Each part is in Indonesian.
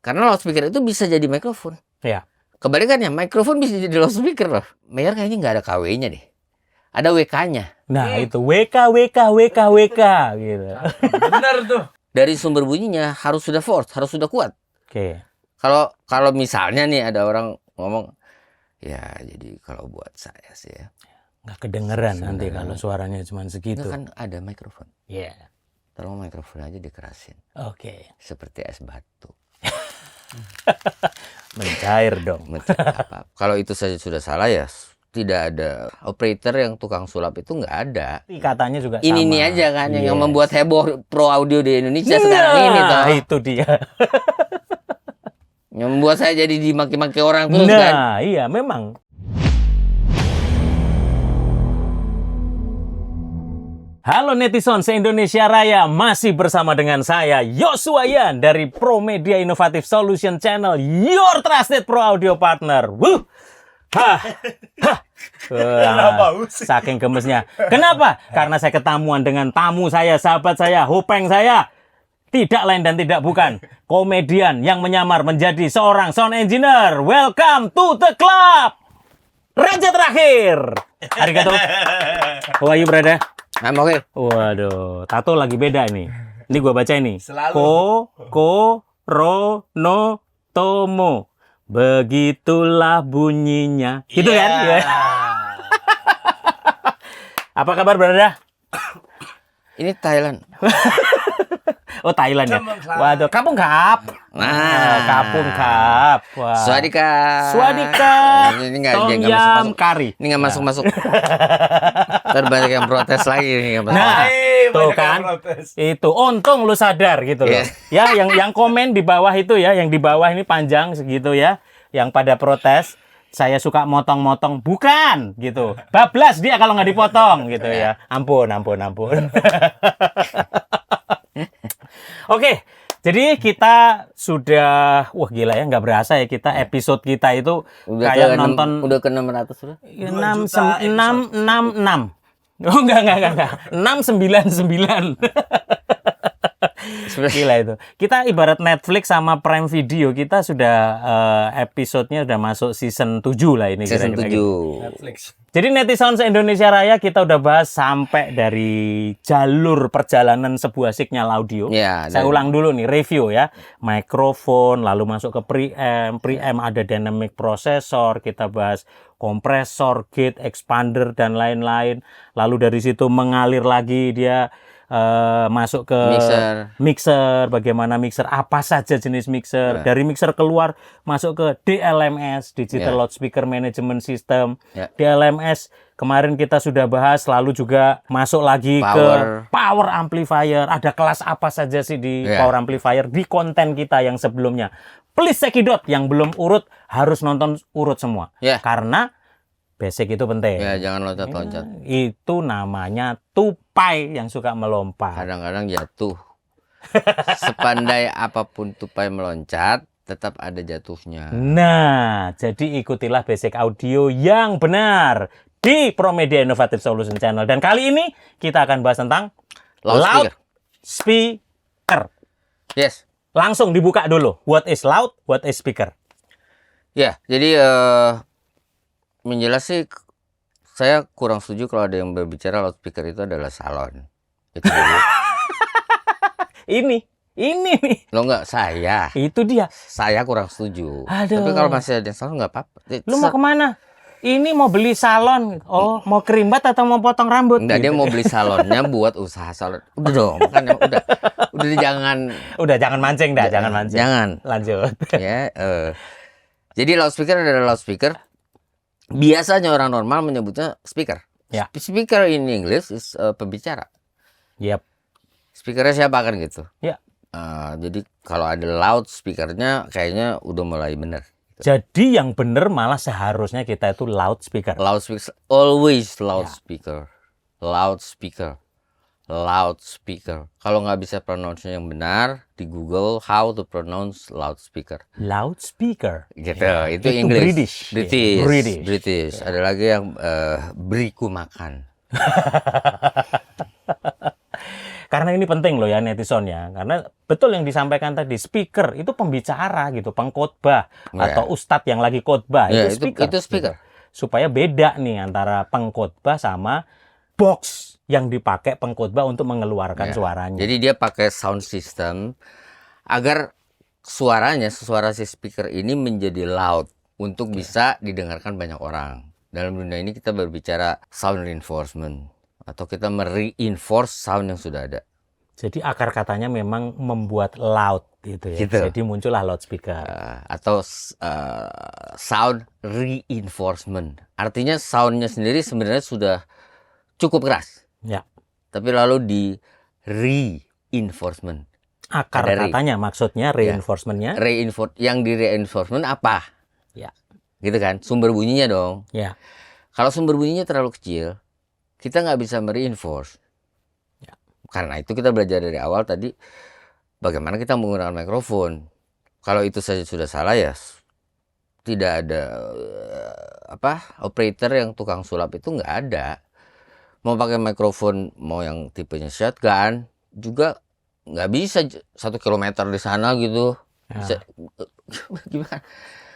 Karena loudspeaker itu bisa jadi mikrofon. Iya. Kebalikannya, mikrofon bisa jadi loudspeaker loh. Mayer kayaknya nggak ada KW-nya deh. Ada WK-nya. Nah, itu WK gitu. Benar tuh. Dari sumber bunyinya harus sudah force, harus sudah kuat. Oke. Kalau misalnya nih ada orang ngomong, ya jadi kalau buat saya sih ya. Nggak kedengeran nanti Sebenarnya. kalau suaranya cuma segitu. Itu kan ada mikrofon. Iya. Tolong mikrofon aja dikerasin. Oke. Seperti es batu. Mencair dong. Kalau itu saja sudah salah ya tidak ada operator yang tukang sulap itu nggak ada. Katanya juga Ini sama. aja kan yang Yes. membuat heboh pro audio di Indonesia sekarang ini toh. Nah, itu dia. Yang membuat saya jadi dimaki-maki orang terus kan. Nah, iya memang. Halo netizen se-Indonesia Raya, masih bersama dengan saya Yosua Yan dari Pro Media Innovative Solution Channel, your trusted pro audio partner. Wuh. Hah. Hah. Wah, saking gemesnya. Kenapa? Karena saya ketemuan dengan tamu saya, sahabat saya, hopeng saya. Tidak lain dan tidak bukan komedian yang menyamar menjadi seorang sound engineer. Welcome to the club. Raja terakhir. Arigato. How are you, brother? Oke. Waduh, tato lagi beda ini. Ini gua baca ini. Selalu. Rono tomo. Begitulah bunyinya. Gitu kan? Ya. Apa kabar, brother? Ini Thailand. Oh, Thailand ya. Kampung Kap. Waduh, Kampung Kap. Kampung Kap. Wah. Swadika. Swadika. Ini nggak Tom masuk yam masuk. kari. Ini nggak masuk masuk. Ntar banyak yang protes lagi nih. Nggak masuk. Nah, tuh banyak kan. yang protes. Itu untung lu sadar gitu loh. Iya. Ya, yang komen di bawah itu ya, yang di bawah ini panjang segitu ya, yang pada protes. Saya suka motong-motong, bukan gitu. Bablas dia kalau nggak dipotong gitu ya. Ampun. Oke, jadi kita sudah, wah gila ya, nggak berasa ya kita episode kita itu Udah kayak ke nonton udah ke 600 sudah. 666. Oh enggak. 699. Gila itu. Kita ibarat Netflix sama Prime Video, kita sudah episodenya sudah masuk season 7 lah ini. Season kira-kira 7. gitu. Netflix. Jadi netizen se-Indonesia Raya kita udah bahas sampai dari jalur perjalanan sebuah signal audio. Ya, Saya ulang dulu nih, review ya. Mikrofon, lalu masuk ke preamp ada dynamic processor, kita bahas kompresor, gate, expander, dan lain-lain. Lalu dari situ mengalir lagi dia masuk ke mixer, bagaimana mixer, apa saja jenis mixer. Dari mixer keluar masuk ke DLMS, Digital Loudspeaker Management System. DLMS kemarin kita sudah bahas, lalu juga masuk lagi ke power amplifier. Ada kelas apa saja sih di power amplifier di konten kita yang sebelumnya. Please cekidot, yang belum urut harus nonton urut semua. Karena basic itu penting. Ya, jangan loncat-loncat. Itu namanya tupai yang suka melompat. Kadang-kadang jatuh. Sepandai apapun tupai meloncat, tetap ada jatuhnya. Nah, jadi ikutilah basic audio yang benar di Pro Media Innovative Solution Channel. Dan kali ini kita akan bahas tentang loudspeaker. Yes. Langsung dibuka dulu. What is loud? What is speaker? Ya, jadi menjelas sih saya kurang setuju kalau ada yang berbicara loudspeaker itu adalah salon. Itu dulu. Ini nih. Lo nggak saya. Itu dia. Saya kurang setuju. Aduh. Tapi kalau masih ada yang salon nggak apa-apa. Lu mau kemana? Ini mau beli salon. Oh, mau kerimbat atau mau potong rambut? Enggak, gitu. dia mau beli salonnya buat usaha salon. Udah dong, makanya udah jangan. Udah jangan mancing dah, jangan mancing. Jangan. Lanjut. Ya, jadi loudspeaker adalah loudspeaker. Biasanya orang normal menyebutnya speaker. Ya. Speaker in English is pembicara. Yap. Speakernya siapa kan gitu. Ya. Jadi kalau ada loudspeakernya kayaknya udah mulai bener. Jadi yang bener malah seharusnya kita itu loudspeaker. Loudspeaker, always loudspeaker. Loudspeaker. Loudspeaker. Kalau nggak bisa pronounce-nya yang benar, di Google how to pronounce loudspeaker. Loudspeaker. Gitu. Ya, itu English. British. British. Ya. Ada lagi yang beriku makan. karena ini penting loh ya netizen ya. Karena betul yang disampaikan tadi, speaker itu pembicara gitu, pengkhotbah atau ustadz yang lagi khotbah Ya, itu speaker. itu speaker. Gitu. Supaya beda nih antara pengkhotbah sama box yang dipakai pengkhotbah untuk mengeluarkan Ya, suaranya. Jadi dia pakai sound system agar suara si speaker ini menjadi loud untuk bisa didengarkan banyak orang. Dalam dunia ini kita berbicara sound reinforcement atau kita mereinforce sound yang sudah ada. Jadi akar katanya memang membuat loud gitu ya. Gitu. Jadi muncullah loudspeaker. Atau sound reinforcement. Artinya soundnya sendiri sebenarnya sudah cukup keras. Ya. Tapi lalu di reinforcement. Akar Ada katanya maksudnya reinforcementnya. Yang di reinforcement apa? Ya. Gitu kan? Sumber bunyinya dong. Ya. Kalau sumber bunyinya terlalu kecil, kita nggak bisa mereinforce. Ya. Karena itu kita belajar dari awal tadi bagaimana kita menggunakan mikrofon. Kalau itu saja sudah salah ya tidak ada operator yang tukang sulap itu nggak ada. Mau pakai mikrofon mau yang tipenya shotgun juga nggak bisa 1 kilometer di sana gitu. Ya. Gimana?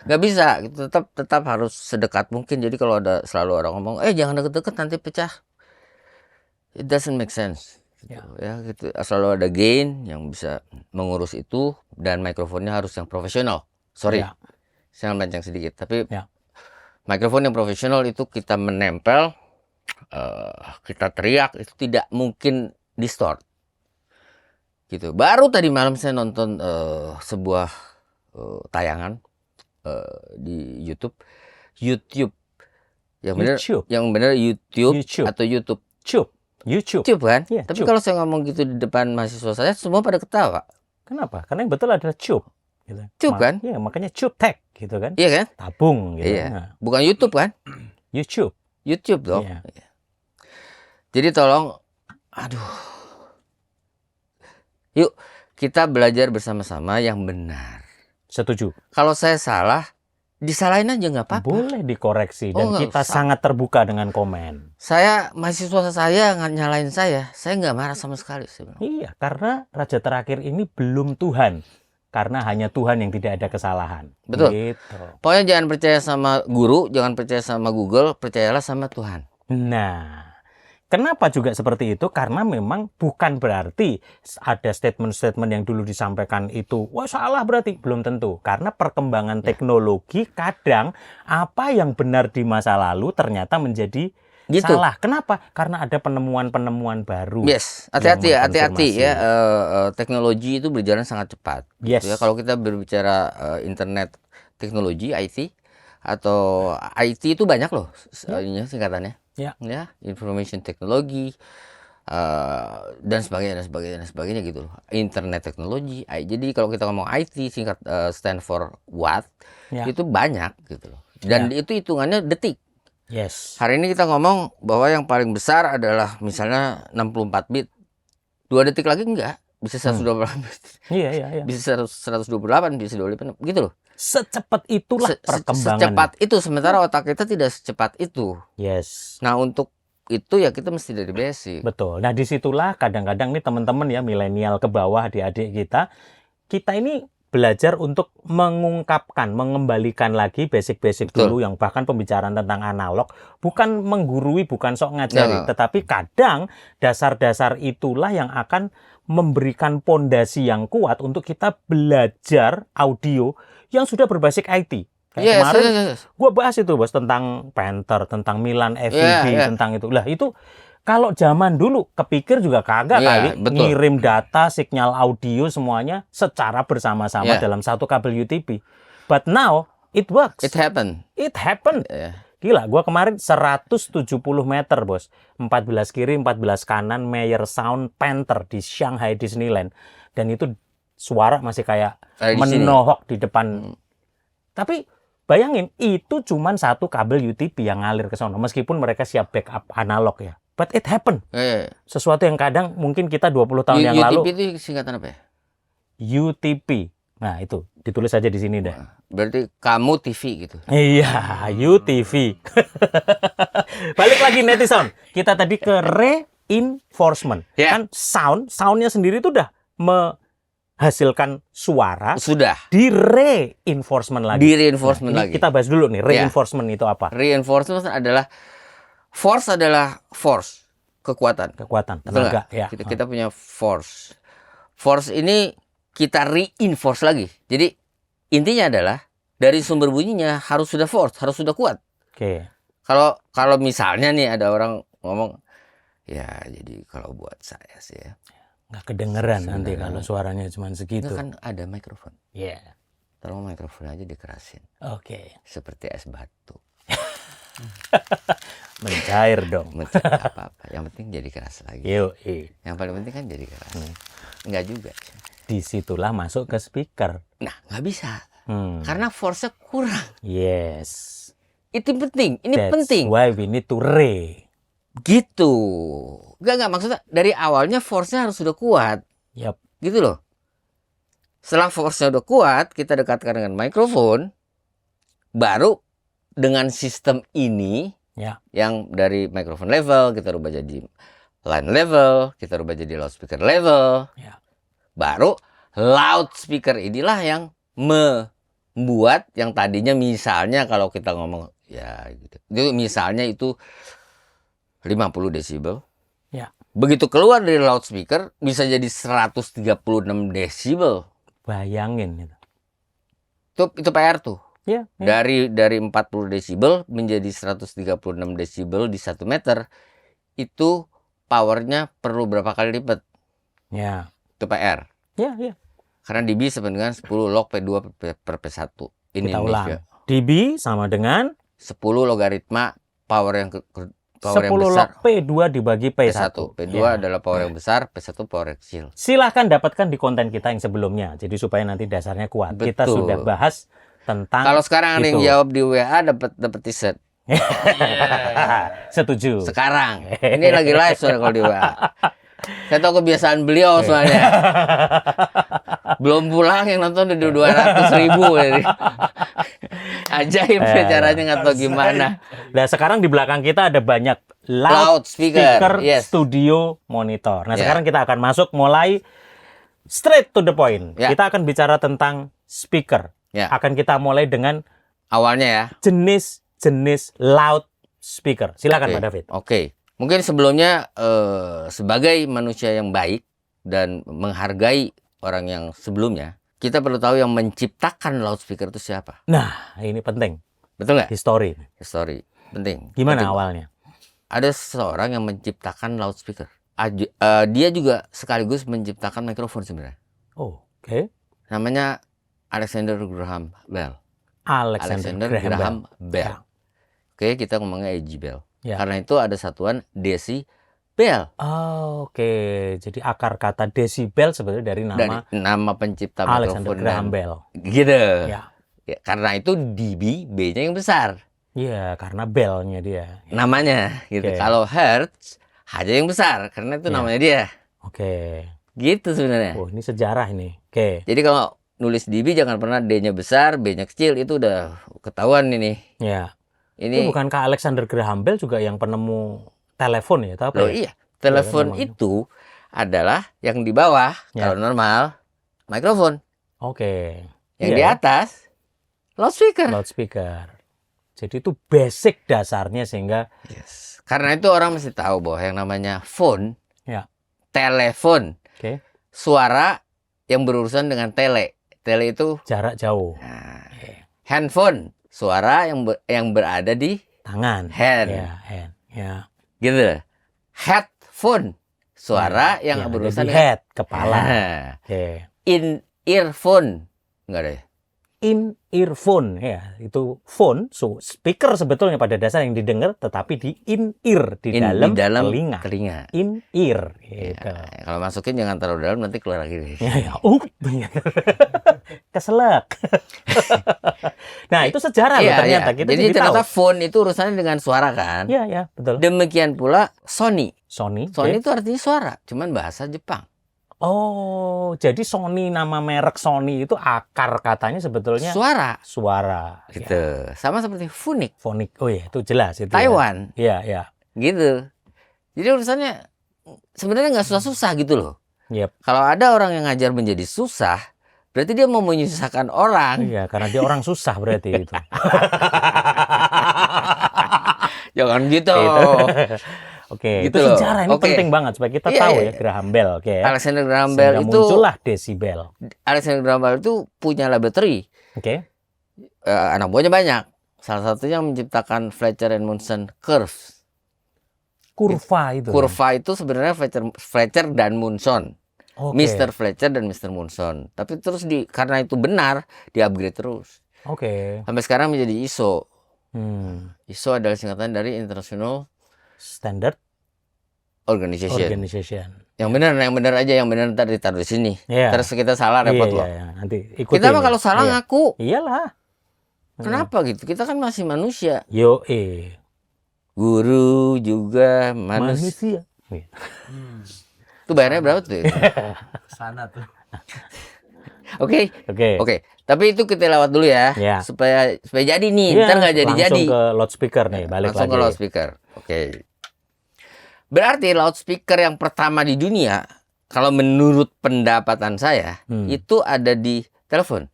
Nggak bisa, tetap harus sedekat mungkin. Jadi kalau ada selalu orang ngomong, jangan deket-deket nanti pecah, it doesn't make sense. Gitu. Selalu ada gain yang bisa mengurus itu dan mikrofonnya harus yang profesional. Sorry, saya melenceng sedikit, tapi mikrofon yang profesional itu kita menempel, kita teriak itu tidak mungkin distort. Gitu. Baru tadi malam saya nonton sebuah tayangan di YouTube yang benar YouTube atau YouTube kan? Yeah, tapi kalau saya ngomong gitu di depan mahasiswa saya semua pada ketawa. Kenapa? Karena yang betul adalah tube. Gitu. Tube kan? Iya, makanya tube tech gitu kan? Iya kan? Tabung gitu. Iya. Nah. Bukan YouTube kan? YouTube dong. Iya. Jadi tolong, yuk kita belajar bersama-sama yang benar. Setuju. Kalau saya salah, disalahin aja nggak apa-apa. Boleh dikoreksi dan kita sangat terbuka dengan komen. Mahasiswa saya nggak nyalain saya nggak marah sama sekali sebenarnya. Iya, karena raja terakhir ini belum Tuhan. Karena hanya Tuhan yang tidak ada kesalahan. Betul. Gitu. Pokoknya jangan percaya sama guru, jangan percaya sama Google, percayalah sama Tuhan. Nah, kenapa juga seperti itu? Karena memang bukan berarti ada statement-statement yang dulu disampaikan itu, wah salah berarti. Belum tentu. Karena perkembangan teknologi kadang apa yang benar di masa lalu ternyata menjadi salah. Kenapa? Karena ada penemuan-penemuan baru. Yes, hati-hati ya. Teknologi itu berjalan sangat cepat. Yes. Gitu ya. Kalau kita berbicara internet teknologi, IT, atau IT itu banyak loh singkatannya. Ya, information technology dan sebagainya gitu loh. Internet teknologi. Jadi kalau kita ngomong IT singkat stand for what, itu banyak gitu loh. Dan itu hitungannya detik. Yes. Hari ini kita ngomong bahwa yang paling besar adalah misalnya 64 bit. 2 detik lagi enggak, bisa 128 bit. Iya. Bisa 128, bisa 25 gitu loh. Secepat itulah perkembangan. Secepat itu, sementara otak kita tidak secepat itu. Yes. Nah, untuk itu ya kita mesti dari basic. Betul. Nah, disitulah kadang-kadang nih teman-teman ya, milenial ke bawah, adik-adik kita ini belajar untuk mengungkapkan, mengembalikan lagi basic-basic dulu yang bahkan pembicaraan tentang analog. Bukan menggurui, bukan sok ngajari. Tetapi kadang dasar-dasar itulah yang akan memberikan pondasi yang kuat untuk kita belajar audio yang sudah berbasis IT. Kayak kemarin gue bahas itu bos tentang Panther, tentang Milan FEV, tentang itu. Lah itu kalau zaman dulu kepikir juga kagak kali ngirim data, sinyal audio semuanya secara bersama-sama dalam satu kabel UTP. But now it works. It happened. Gila, gue kemarin 170 meter bos, 14 kiri, 14 kanan, Meyer Sound Panther di Shanghai Disneyland, dan itu suara masih kayak menohok di depan. Tapi bayangin, itu cuma satu kabel UTP yang ngalir ke sana, meskipun mereka siap backup analog ya. But it happened. Sesuatu yang kadang mungkin kita 20 tahun yang lalu. UTP itu singkatan apa ya? UTP. Nah itu, ditulis aja di sini deh. Berarti kamu TV gitu. Iya, UTV. Balik lagi netizen. Kita tadi ke reinforcement. Ya. Kan soundnya sendiri itu udah menghasilkan suara Sudah. di reinforcement lagi. Di reinforcement Nah, ini lagi. kita bahas dulu nih, reinforcement itu apa? Reinforcement adalah force, kekuatan. Kekuatan, Betul tenaga. nggak? Ya. Kita punya force. Force ini kita reinforce lagi. Jadi intinya adalah dari sumber bunyinya harus sudah force, harus sudah kuat. Oke. Kalau misalnya nih ada orang ngomong, ya jadi kalau buat saya sih ya, Nggak kedengeran nanti Sebenarnya. kalau suaranya cuma itu segitu. kan ada mikrofon. Iya. Tolong mikrofon aja dikerasin, Oke. seperti es batu. Mencair dong. Tidak apa-apa. Yang penting jadi keras lagi. Yuk, Yang paling penting kan jadi keras. Enggak juga. disitulah masuk ke speaker. Nah, nggak bisa. Hmm. Karena force-nya kurang. Yes. Itu penting. Ini That's penting. why we need to re. Gitu. Enggak. Maksudnya dari awalnya force-nya harus sudah kuat. Yap. Gitu loh. Setelah force-nya udah kuat, kita dekatkan dengan mikrofon. Baru dengan sistem ini, Ya. yang dari mikrofon level, kita rubah jadi line level, kita rubah jadi loudspeaker level. Ya. Baru loudspeaker inilah yang membuat yang tadinya misalnya kalau kita ngomong ya gitu. Itu misalnya itu 50 desibel. Ya. Begitu keluar dari loudspeaker bisa jadi 136 desibel. Bayangin gitu. Itu PR tuh. Ya. Ya. Dari 40 desibel menjadi 136 desibel di 1 meter. Itu powernya perlu berapa kali lipat? Ya. Itu PR. Ya. Ya. Karena dB sama dengan 10 log P2 per P1. Ini Kita ulang. Indonesia. dB sama dengan 10 logaritma power yang power 10 yang log besar. P2 dibagi P1. P2 Ya. adalah power yang besar, P1 power yang kecil. Silahkan dapatkan di konten kita yang sebelumnya. Jadi supaya nanti dasarnya kuat. Kita Betul. sudah bahas tentang Kalau sekarang ada yang itu. jawab di WA dapat t-shirt. Setuju. Sekarang. Ini lagi live soalnya kalau di WA. Saya tahu kebiasaan beliau soalnya. Belum pulang yang nonton udah 200.000. Ajaib ya caranya nggak tahu gimana. Nah, sekarang di belakang kita ada banyak Loudspeaker, loudspeaker yes. studio monitor. Nah, Ya. sekarang kita akan masuk mulai straight to the point. Ya. Kita akan bicara tentang speaker. Ya. Akan kita mulai dengan Awalnya ya. jenis-jenis loudspeaker. Silakan Oke. Pak David. Oke. Mungkin sebelumnya sebagai manusia yang baik dan menghargai orang yang sebelumnya, kita perlu tahu yang menciptakan loudspeaker itu siapa. Nah, ini penting. Betul nggak? History. Sorry, penting. Gimana Penting. awalnya? Ada seseorang yang menciptakan loudspeaker. Dia juga sekaligus menciptakan mikrofon sebenarnya. Oh, oke. Namanya Alexander Graham Bell. Alexander Graham Bell. Bell. Oke, kita ngomongnya A.G. Bell. Ya. Karena itu ada satuan desibel. Oh, oke. Jadi akar kata desibel sebenarnya dari nama Dari nama pencipta Alexander mikrofon Graham dan- Bell. Gitu. Ya. Ya, karena itu dB, B-nya yang besar. Iya, karena bellnya dia. Namanya gitu. Oke. Kalau hertz, H-nya yang besar karena itu Ya. namanya dia. Oke. Gitu sebenarnya. Oh, ini sejarah ini. Oke. Jadi kalau nulis dB jangan pernah D-nya besar, B-nya kecil, itu udah ketahuan ini. Ya. Ini Itu bukankah Alexander Graham Bell juga yang penemu telepon ya? Atau apa loh, ya? iya, telepon memang. itu adalah yang di bawah Ya. kalau normal mikrofon, Oke. yang Iya di ya, atas loudspeaker. loudspeaker. Jadi itu basic dasarnya sehingga Yes. Karena itu orang mesti tahu bahwa yang namanya phone, Ya. telepon, Oke. suara yang berurusan dengan tele. Tele itu jarak jauh, nah, handphone, suara yang berada di tangan. hand. Ya, hand. Ya. Gitu. Headphone, suara yang ada berurusan di dengan head, kepala. Nah, Oke. in earphone. Enggak ada ya? In earphone ya, itu phone, so speaker sebetulnya pada dasar yang didengar tetapi di in ear, di dalam telinga. telinga. In ear Ya, gitu. kalau masukin jangan terlalu dalam nanti keluar lagi deh. Ya, ya. Keselak. Nah, itu sejarah loh Iya, ternyata. iya. Kita Jadi jadi ternyata tahu. phone itu urusannya dengan suara kan. Ya, ya, betul. Demikian pula Sony. Sony. Sony oke. itu artinya suara, cuman bahasa Jepang. Oh, jadi Sony, nama merek Sony itu akar katanya sebetulnya Suara. suara. Gitu. Ya, Sama seperti Phonik, fonik. Oh ya, itu jelas itu. Taiwan. Ya, ya. Gitu. Jadi urusannya sebenarnya nggak susah-susah gitu loh. Yep. Kalau ada orang yang ngajar menjadi susah, berarti dia mau menyusahkan orang. Iya, karena dia orang susah berarti itu. Jangan gitu. Oke, Gitu itu loh. sejarah ini Oke. penting banget supaya kita Iya, tahu iya. ya Graham Bell, oke ya. Alexander Graham Bell Sehingga itu muncullah desibel. Alexander Graham Bell itu punya laboratory. Oke. Anak buahnya banyak. Salah satunya menciptakan Fletcher and Munson curves. Kurva itu. Kurva itu sebenarnya Fletcher dan Munson. Oke. Mr. Fletcher dan Mr. Munson. Tapi terus karena itu benar, di-upgrade terus. Oke. Sampai sekarang menjadi ISO. ISO adalah singkatan dari International Standard Organization. Organization. Yang benar aja, yang benar ntar ditaruh di sini. Iya. Terus kita salah repot loh. Iya. Nanti ikutin. Kita mah kalau salah Iya. ngaku. Iyalah. Kenapa gitu? Kita kan masih manusia. Yo, Guru juga manusia. Iya. Itu bayarnya berapa tuh? Sana tuh. Oke. Oke. Oke. Tapi itu kita lewat dulu ya. Ya. Supaya jadi nih. Iya, Ntar nggak jadi-jadi. Langsung ke loudspeaker nih, balik Langsung lagi. ke loudspeaker. Oke. Berarti loudspeaker yang pertama di dunia, kalau menurut pendapatan saya, itu ada di telepon.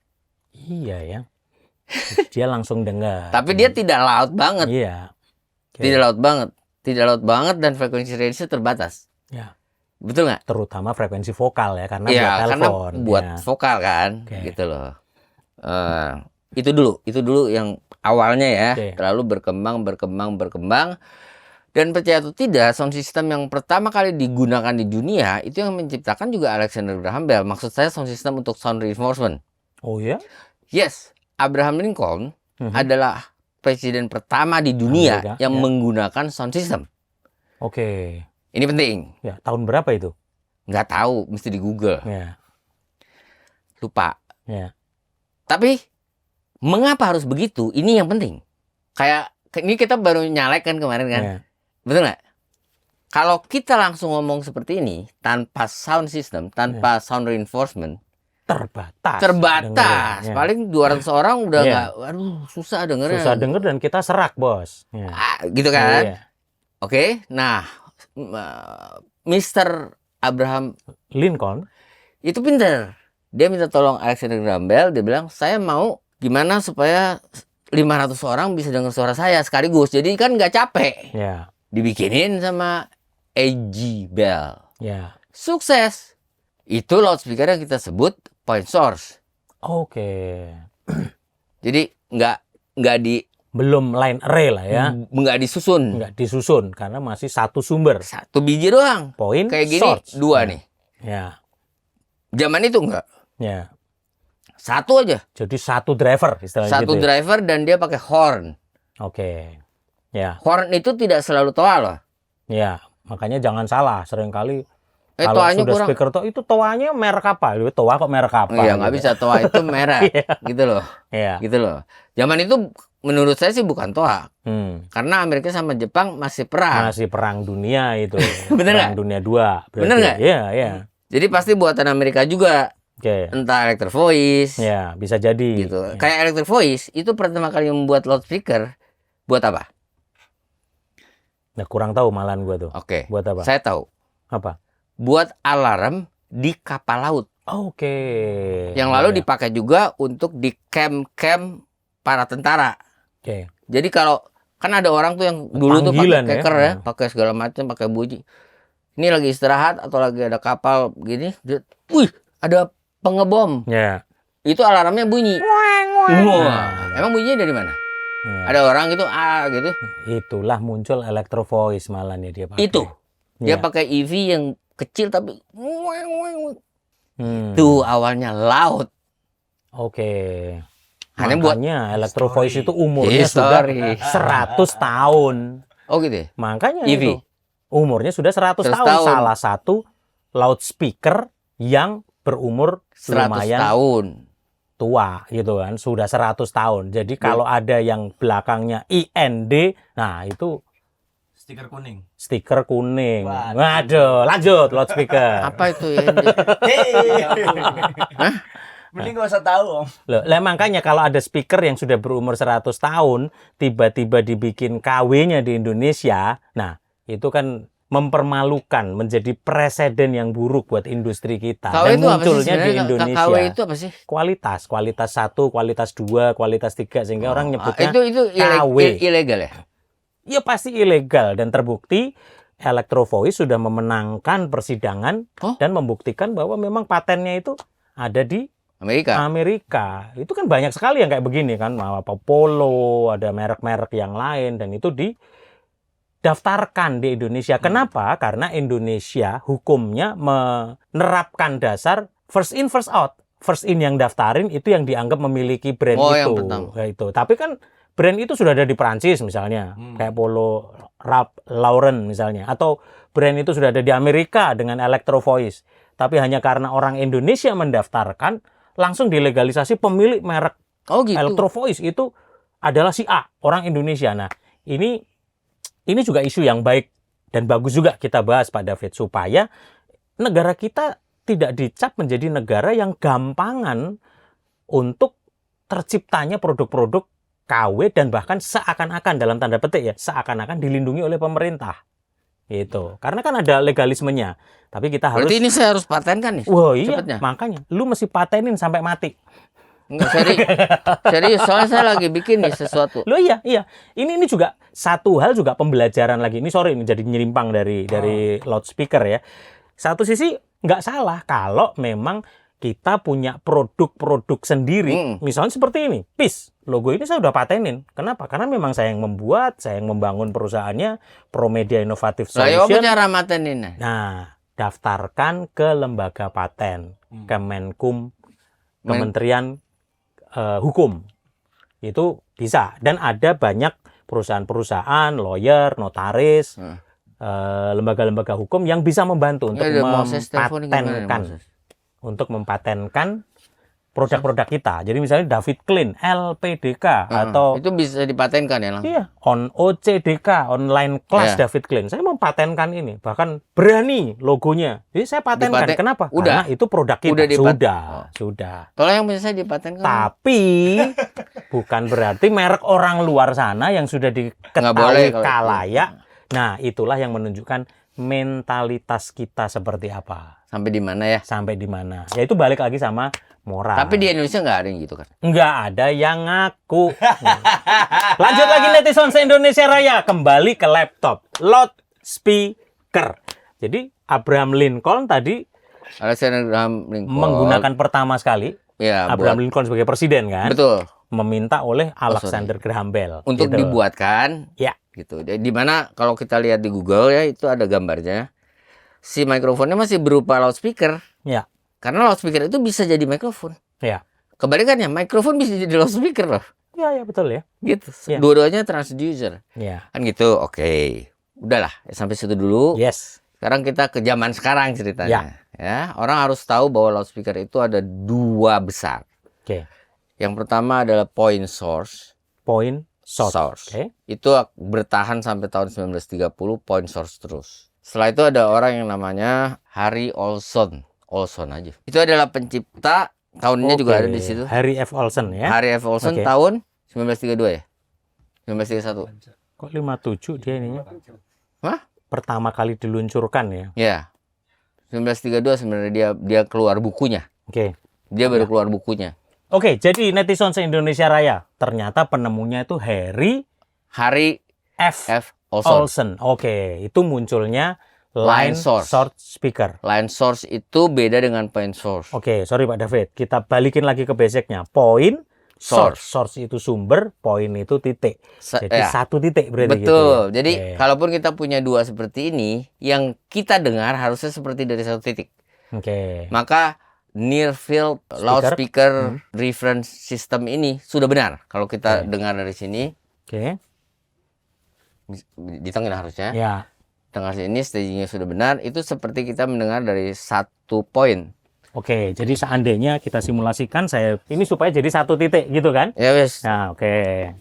Iya ya. Dia langsung dengar. Tapi dia tidak loud banget. Iya. Oke. Tidak loud banget. Tidak loud banget dan frekuensi range-nya terbatas. Ya. Betul nggak? Terutama frekuensi vokal ya, karena Iya, buat karena telepon. buat Ya. vokal kan, Oke. gitu loh. Itu dulu yang awalnya ya, Oke. terlalu berkembang. Dan percaya atau tidak, sound system yang pertama kali digunakan di dunia itu yang menciptakan juga Alexander Graham Bell. Maksud saya sound system untuk sound reinforcement. Oh ya? Yes, Abraham Lincoln adalah presiden pertama di dunia Amerika, yang ya. menggunakan sound system. Oke. Ini penting. Ya, tahun berapa itu? Nggak tahu, mesti di Google. Ya. Lupa. Ya. Tapi mengapa harus begitu? Ini yang penting. Kayak ini kita baru nyalek kan kemarin kan. Ya. Betul nggak? Kalau kita langsung ngomong seperti ini tanpa sound system, tanpa sound reinforcement, Terbatas. terbatas. dengernya. Ya. Paling 200 orang udah Iya. nggak, aduh susah dengernya. Susah denger dan kita serak, Bos. Ya. Gitu kan? Iya. Oke. Nah, Mr. Abraham Lincoln. itu pinter. Dia minta tolong Alexander Graham Bell. Dia bilang, saya mau gimana supaya 500 orang bisa dengar suara saya sekaligus. Jadi kan nggak capek. Ya. Dibikinin sama A.G. Bell. Ya. Sukses. Itu loudspeaker yang kita sebut point source. Oke. Jadi nggak Belum line array lah ya. nggak disusun. Nggak disusun karena masih satu sumber. Satu biji doang. Point Kayak gini source. dua Ya. nih. Ya. Zaman itu nggak. Ya. Satu aja. Jadi satu driver istilahnya Satu gitu ya. driver dan dia pakai horn. Oke. Ya. Horn itu tidak selalu toa loh. Ya. Makanya jangan salah. Seringkali kalau Toanya sudah kurang. speaker itu toanya merek apa? Toa kok merek apa? Iya nggak gitu. bisa toa itu merah. Gitu loh. Iya. Gitu loh. Zaman itu menurut saya sih bukan toa. Hmm. Karena Amerika sama Jepang masih perang. Masih perang dunia itu. Bener Perang dunia 2. Bener nggak? Iya, iya. Jadi pasti buatan Amerika juga. Oke. Entah Electro Voice. Ya, bisa jadi. Gitu. Ya. Kayak Electro Voice itu pertama kali membuat loudspeaker buat apa? Nah, kurang tahu malahan gua tuh. Oke. Buat apa? Saya tahu. Apa? Buat alarm di kapal laut. Oke. Yang lalu Ya. dipakai juga untuk di camp-camp para tentara. Oke. Jadi kalau kan ada orang tuh yang dulu tuh pakai Panggilan ya. keker ya, pakai segala macam, pakai bunyi. Ini lagi istirahat atau lagi ada kapal gini, wih, ada pengebom. Ya. Itu alarmnya bunyi. Wah, Nah. emang bunyinya dari mana? Ya. Ada orang gitu, gitu. Itulah muncul Electro Voice malahan ya dia pakai. Itu. Dia Ya. pakai EV yang kecil tapi Hmm. itu awalnya loud. Oke. Hanya buat Makanya Electro Voice itu umurnya sudah history. 100 tahun. Oh gitu ya? Makanya EV. itu umurnya sudah 100 100 tahun. tahun. Salah satu loudspeaker yang berumur 100 lumayan tahun. tua gitu kan, sudah 100 tahun. Jadi kalau ada yang belakangnya IND, nah itu Stiker kuning. stiker kuning. Waduh. Waduh, lanjut loudspeaker. Apa itu ya? Mending gak usah tahu, Om. Loh, lah makanya kalau ada speaker yang sudah berumur 100 tahun, tiba-tiba dibikin KW-nya di Indonesia, nah itu kan mempermalukan, menjadi presiden yang buruk buat industri kita. KW Dan itu apa sih munculnya di sebenarnya? Indonesia. KW itu apa sih? Kualitas 1, kualitas 2, kualitas 3, sehingga orang nyebutnya itu KW. ilegal ya? Ya pasti ilegal, dan terbukti Electro-Voice sudah memenangkan persidangan Oh? dan membuktikan bahwa memang patennya itu ada di Amerika. Amerika. Itu kan banyak sekali yang kayak begini kan, apa Polo, ada merek-merek yang lain, dan itu didaftarkan di Indonesia. Kenapa? Karena Indonesia hukumnya menerapkan dasar first in first out. First in yang daftarin itu yang dianggap memiliki brand Oh, itu. yang pertama. Ya, itu. Tapi kan brand itu sudah ada di Perancis misalnya, kayak Polo Ralph Lauren misalnya, atau brand itu sudah ada di Amerika dengan Electro-Voice. Tapi hanya karena orang Indonesia mendaftarkan, langsung dilegalisasi pemilik merek Oh gitu. Electro-Voice itu adalah si A, orang Indonesia. Nah, ini juga isu yang baik dan bagus juga kita bahas, Pak David, supaya negara kita tidak dicap menjadi negara yang gampangan untuk terciptanya produk-produk KW, dan bahkan seakan-akan, dalam tanda petik ya, seakan-akan dilindungi oleh pemerintah. Gitu. Karena kan ada legalismenya. Tapi kita harus... Berarti ini saya harus patenkan nih. Wah iya, cepetnya. makanya lu mesti patenin sampai mati. Enggak, serius, soalnya saya lagi bikin nih sesuatu. Loh iya. Ini juga satu hal, juga pembelajaran lagi. Ini sorry, ini jadi nyerimpang dari loudspeaker ya. Satu sisi nggak salah kalau memang kita punya produk-produk sendiri. Misalnya seperti ini, PIS. Logo ini saya udah patenin. Kenapa? Karena memang saya yang membuat, saya yang membangun perusahaannya, Promedia Innovative Lah ya apa Solution. cara mateninnya? Nah, daftarkan ke lembaga paten, Kemenkum, Kementerian Hukum. Itu bisa. Dan ada banyak perusahaan-perusahaan, lawyer, notaris, lembaga-lembaga hukum yang bisa membantu untuk mempatenkan produk-produk kita. Jadi misalnya David Klein, LPDK, atau itu bisa dipatenkan ya langsung. iya, OCDK, online class Iya. David Klein. Saya mempatenkan ini, bahkan berani logonya. Jadi saya patenkan. Kenapa? Udah. Karena itu produk kita. Sudah. Tolong yang bisa saya dipatenkan. Tapi bukan berarti merek orang luar sana yang sudah Nggak boleh diketahui kalau kalayak. Nah, itulah yang menunjukkan mentalitas kita seperti apa. Sampai di mana ya? Sampai di mana. Ya itu balik lagi sama moral. Tapi di Indonesia nggak ada yang gitu kan? Nggak ada yang ngaku. Lanjut lagi netizen se-Indonesia Raya. Kembali ke laptop. Loudspeaker. Jadi Abraham Lincoln tadi Alexander Graham Lincoln menggunakan pertama sekali ya, Abraham Lincoln sebagai presiden kan? Betul. Meminta oleh Alexander Graham Bell. Untuk gitu. Ya. dibuatkan. Gitu. Di mana kalau kita lihat di Google ya, itu ada gambarnya. Si mikrofonnya masih berupa loudspeaker. Ya. Karena loudspeaker itu bisa jadi mikrofon. Ya. Kebalikannya, mikrofon bisa jadi loudspeaker loh. Ya betul ya. Gitu. Ya. Dua-duanya transducer. Ya. Kan gitu. Oke. Udahlah, sampai situ dulu. Yes. Sekarang kita ke zaman sekarang ceritanya. Ya, orang harus tahu bahwa loudspeaker itu ada dua besar. Oke. Yang pertama adalah point source. Point source. Oke. Itu bertahan sampai tahun 1930, point source terus. Setelah itu ada orang yang namanya Harry Olson. Olson aja. Itu adalah pencipta, tahunnya juga ada di situ. Harry F. Olson ya. Harry F. Olson tahun 1932 ya? 1931. Kok 57 dia ininya? Hah? Pertama kali diluncurkan ya. Ya. 1932 sebenarnya dia keluar bukunya. Oke. Dia baru keluar bukunya. Oke, jadi netizen se-Indonesia Raya, ternyata penemunya itu Harry F. Olson. Oke, itu munculnya line source speaker. Line source itu beda dengan point source. Oke, sorry Pak David, kita balikin lagi ke basicnya. Point source. Source itu sumber, point itu titik. Jadi satu titik berarti. Betul. Gitu ya? Jadi kalaupun kita punya dua seperti ini, yang kita dengar harusnya seperti dari satu titik. Oke. Maka near field loudspeaker reference system ini sudah benar. Kalau kita dengar dari sini. Oke. Di tengah harusnya. Ya. Tengah sini stagingnya sudah benar. Itu seperti kita mendengar dari satu point. Oke, jadi seandainya kita simulasikan ini supaya jadi satu titik gitu kan? Ya wes. Nah, oke.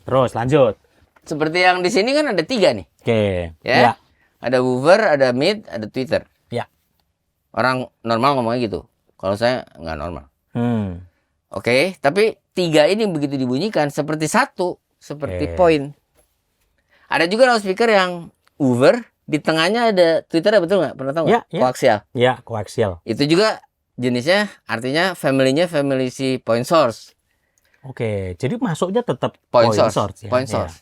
Terus lanjut. Seperti yang di sini kan ada 3 nih. Oke. Ya. Ada woofer, ada mid, ada tweeter. Ya. Orang normal ngomongnya gitu. Kalau saya nggak normal. Hmm. Oke, tapi 3 ini begitu dibunyikan seperti satu, seperti point. Ada juga loudspeaker yang woofer, di tengahnya ada Twitter, betul nggak? Pernah tahu nggak? Ya, ya. Koaksial. Ya, koaksial. Itu juga jenisnya, artinya family-nya family si point source. Oke, jadi masuknya tetap Point point source. source ya. Point Ya. source.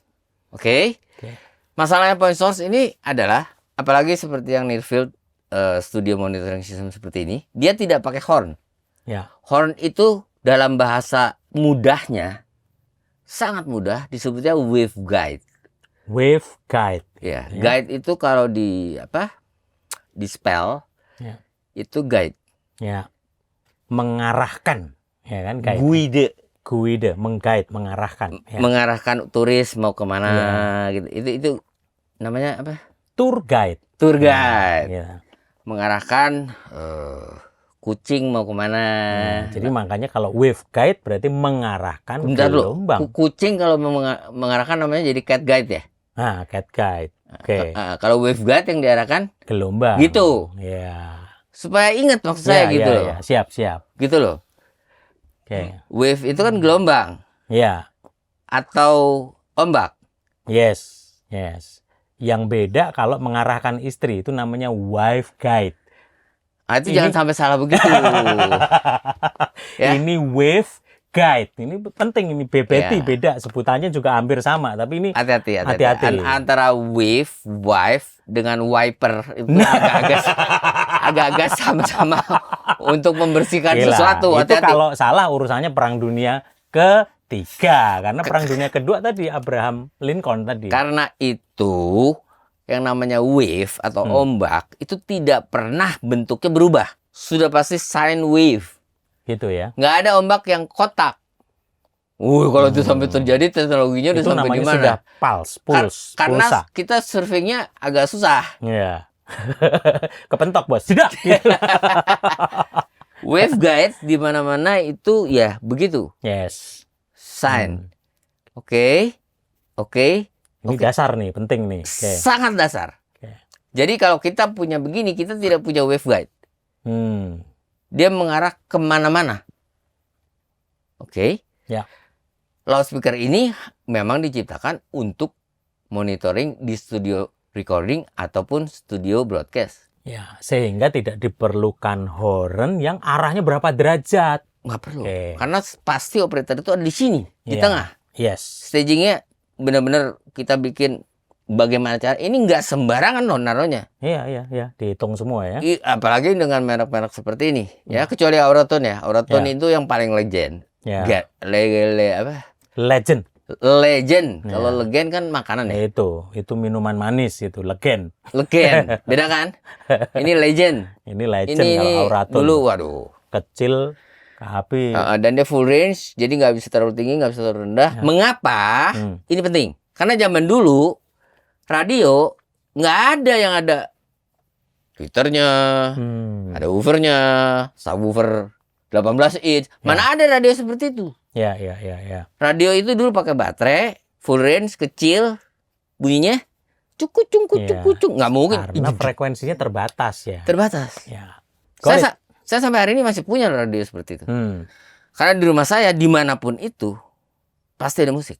Oke. Oke. Masalahnya point source ini adalah, apalagi seperti yang Nearfield studio monitoring system seperti ini, dia tidak pakai horn. Ya. Horn itu dalam bahasa mudahnya, sangat mudah, disebutnya waveguide. Waveguide. Ya, Ya. guide itu kalau di di spell Ya. itu guide. Ya. Mengarahkan, ya kan? Guide. Guide, Mengguide, mengarahkan. Ya. mengarahkan turis mau kemana gitu. Itu namanya apa? Tour guide. Tour guide. Ya. Mengarahkan kucing mau kemana. Jadi makanya kalau waveguide berarti mengarahkan Bentar dulu. gelombang. Kucing kalau mengarahkan namanya jadi cat guide ya. Nah, cat guide. Oke. Kalau waveguide yang diarahkan Gelombang. gitu. Ya. Supaya ingat maksud saya Ya, gitu ya, loh. ya. Siap, siap. Gitu loh. Oke. Wave itu kan gelombang Ya. atau ombak. Yes. Yes. Yang beda kalau mengarahkan istri itu namanya wife guide. Itu Ini- jangan sampai salah begitu. Ya. Ini wave guide. Ini penting, ini BBT Ya. beda, sebutannya juga hampir sama, tapi ini Hati-hati. Hati-hati. Antara wave, wife dengan wiper itu Nah. agak-agak sama-sama untuk membersihkan gila. sesuatu. Itu Hati-hati. kalau salah urusannya Perang Dunia Ketiga, karena Perang Dunia Kedua tadi Abraham Lincoln tadi. Karena itu yang namanya wave atau ombak itu tidak pernah bentuknya berubah. Sudah pasti sine wave. Gitu ya. Nggak ada ombak yang kotak. Kalau itu sampai terjadi, teknologinya udah Itu sampai namanya di mana? sudah pulsa. Karena kita surfingnya agak susah. Ya. Kepentok, Bos. Tidak. Waveguide di mana-mana itu ya begitu. Yes. Sine. Oke. Ini dasar nih, penting nih. Oke. Sangat dasar. Oke. Jadi kalau kita punya begini, kita tidak punya waveguide. Hmm. Dia mengarah kemana-mana. Oke. Ya. Loudspeaker ini memang diciptakan untuk monitoring di studio recording ataupun studio broadcast. Ya, sehingga tidak diperlukan horn yang arahnya berapa derajat. Nggak perlu. Oke. Karena pasti operator itu ada di sini, di Iya. tengah. Yes. Stagingnya benar-benar kita bikin bagaimana cara. Ini nggak sembarangan loh naruhnya. Iya, dihitung semua ya. Apalagi dengan merek-merek seperti ini. Ya, kecuali Auratone ya. Auratone Ya. itu yang paling legend. Ya. Apa? Legend. Legend. Ya. Kalau legend kan makanan ya. Itu minuman manis itu, legend. Legend. Beda kan? Ini legend. Ini legend Ini kalau Auratone. dulu waduh. Kecil, HP. Dan dia full range, jadi nggak bisa terlalu tinggi, nggak bisa terlalu rendah. Ya. Mengapa? Hmm. Ini penting. Karena zaman dulu radio nggak ada yang ada tweeternya, Hmm. ada woofernya, subwoofer 18 inch. Mana ada radio seperti itu? Ya. Radio itu dulu pakai baterai, full range, kecil, bunyinya cukuk Iya. nggak mungkin. Karena frekuensinya terbatas ya. Terbatas. Ya. Got it. Saya sampai hari ini masih punya radio seperti itu. Hmm. Karena di rumah saya dimanapun itu pasti ada musik.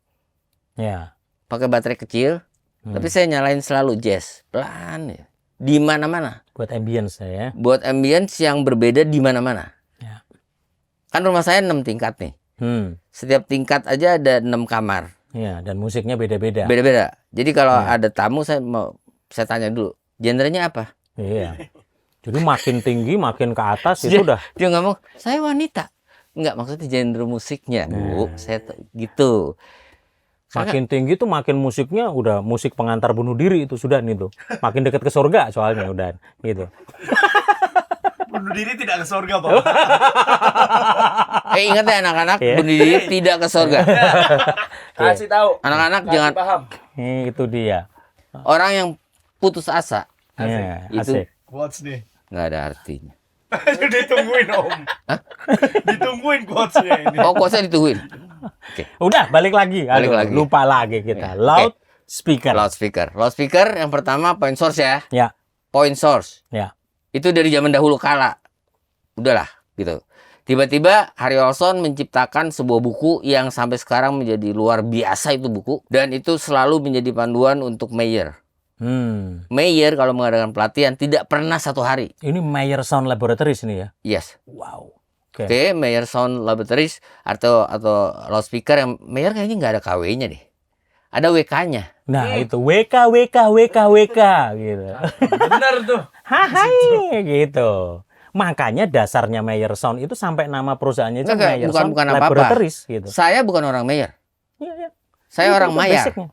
Ya. Pakai baterai kecil, tapi saya nyalain selalu jazz, pelan ya. Di mana-mana. Buat ambience ya. Buat ambience yang berbeda di mana-mana. Ya. Kan rumah saya 6 tingkat nih. Setiap tingkat aja ada 6 kamar. Ya, dan musiknya beda-beda. Beda-beda. Jadi kalau Ya. ada tamu saya tanya dulu, genrenya apa? Iya. Jadi makin tinggi, makin ke atas itu udah. Dia ngomong, saya wanita. Enggak, maksudnya genre musiknya, Bu. Saya gitu. Makin tinggi tuh makin musiknya udah musik pengantar bunuh diri itu sudah nih tuh. Makin dekat ke surga soalnya udah gitu. Bunuh diri tidak ke surga, Pak. Ingat ya anak-anak, Iya. bunuh diri tidak ke surga. Kasih tahu. Anak-anak Kasih jangan, paham. Itu dia. orang yang putus asa, Iya, Itu- asik. Quotes nih. nggak ada artinya. Ditungguin, Om. Ditungguin quotesnya ini. Oh, kok saya ditungguin? Udah balik lagi. Balik Aduh, lagi. lupa lagi kita. Iya. Loud speaker. Loudspeaker yang pertama point source ya. Ya. Point source. Ya. Itu dari zaman dahulu kala. Udahlah, gitu. Tiba-tiba Harry Olson menciptakan sebuah buku yang sampai sekarang menjadi luar biasa itu buku. Dan itu selalu menjadi panduan untuk Mayer. Mayer kalau mengadakan pelatihan tidak pernah 1 hari. Ini Mayer Sound Laboratories ini ya? Yes. Wow. Oke, Mayer Sound Laboratories atau loudspeaker yang Mayer kayaknya nggak ada KW-nya deh. Ada WK-nya. Nah itu WK gitu. Benar tuh. Hai gitu. Makanya dasarnya Mayer Sound itu sampai nama perusahaannya itu Enggak, Mayer bukan Sound apa-apa. Laboratories gitu. Saya bukan orang Mayer. Iya. Saya Itu orang Mayer. basicnya.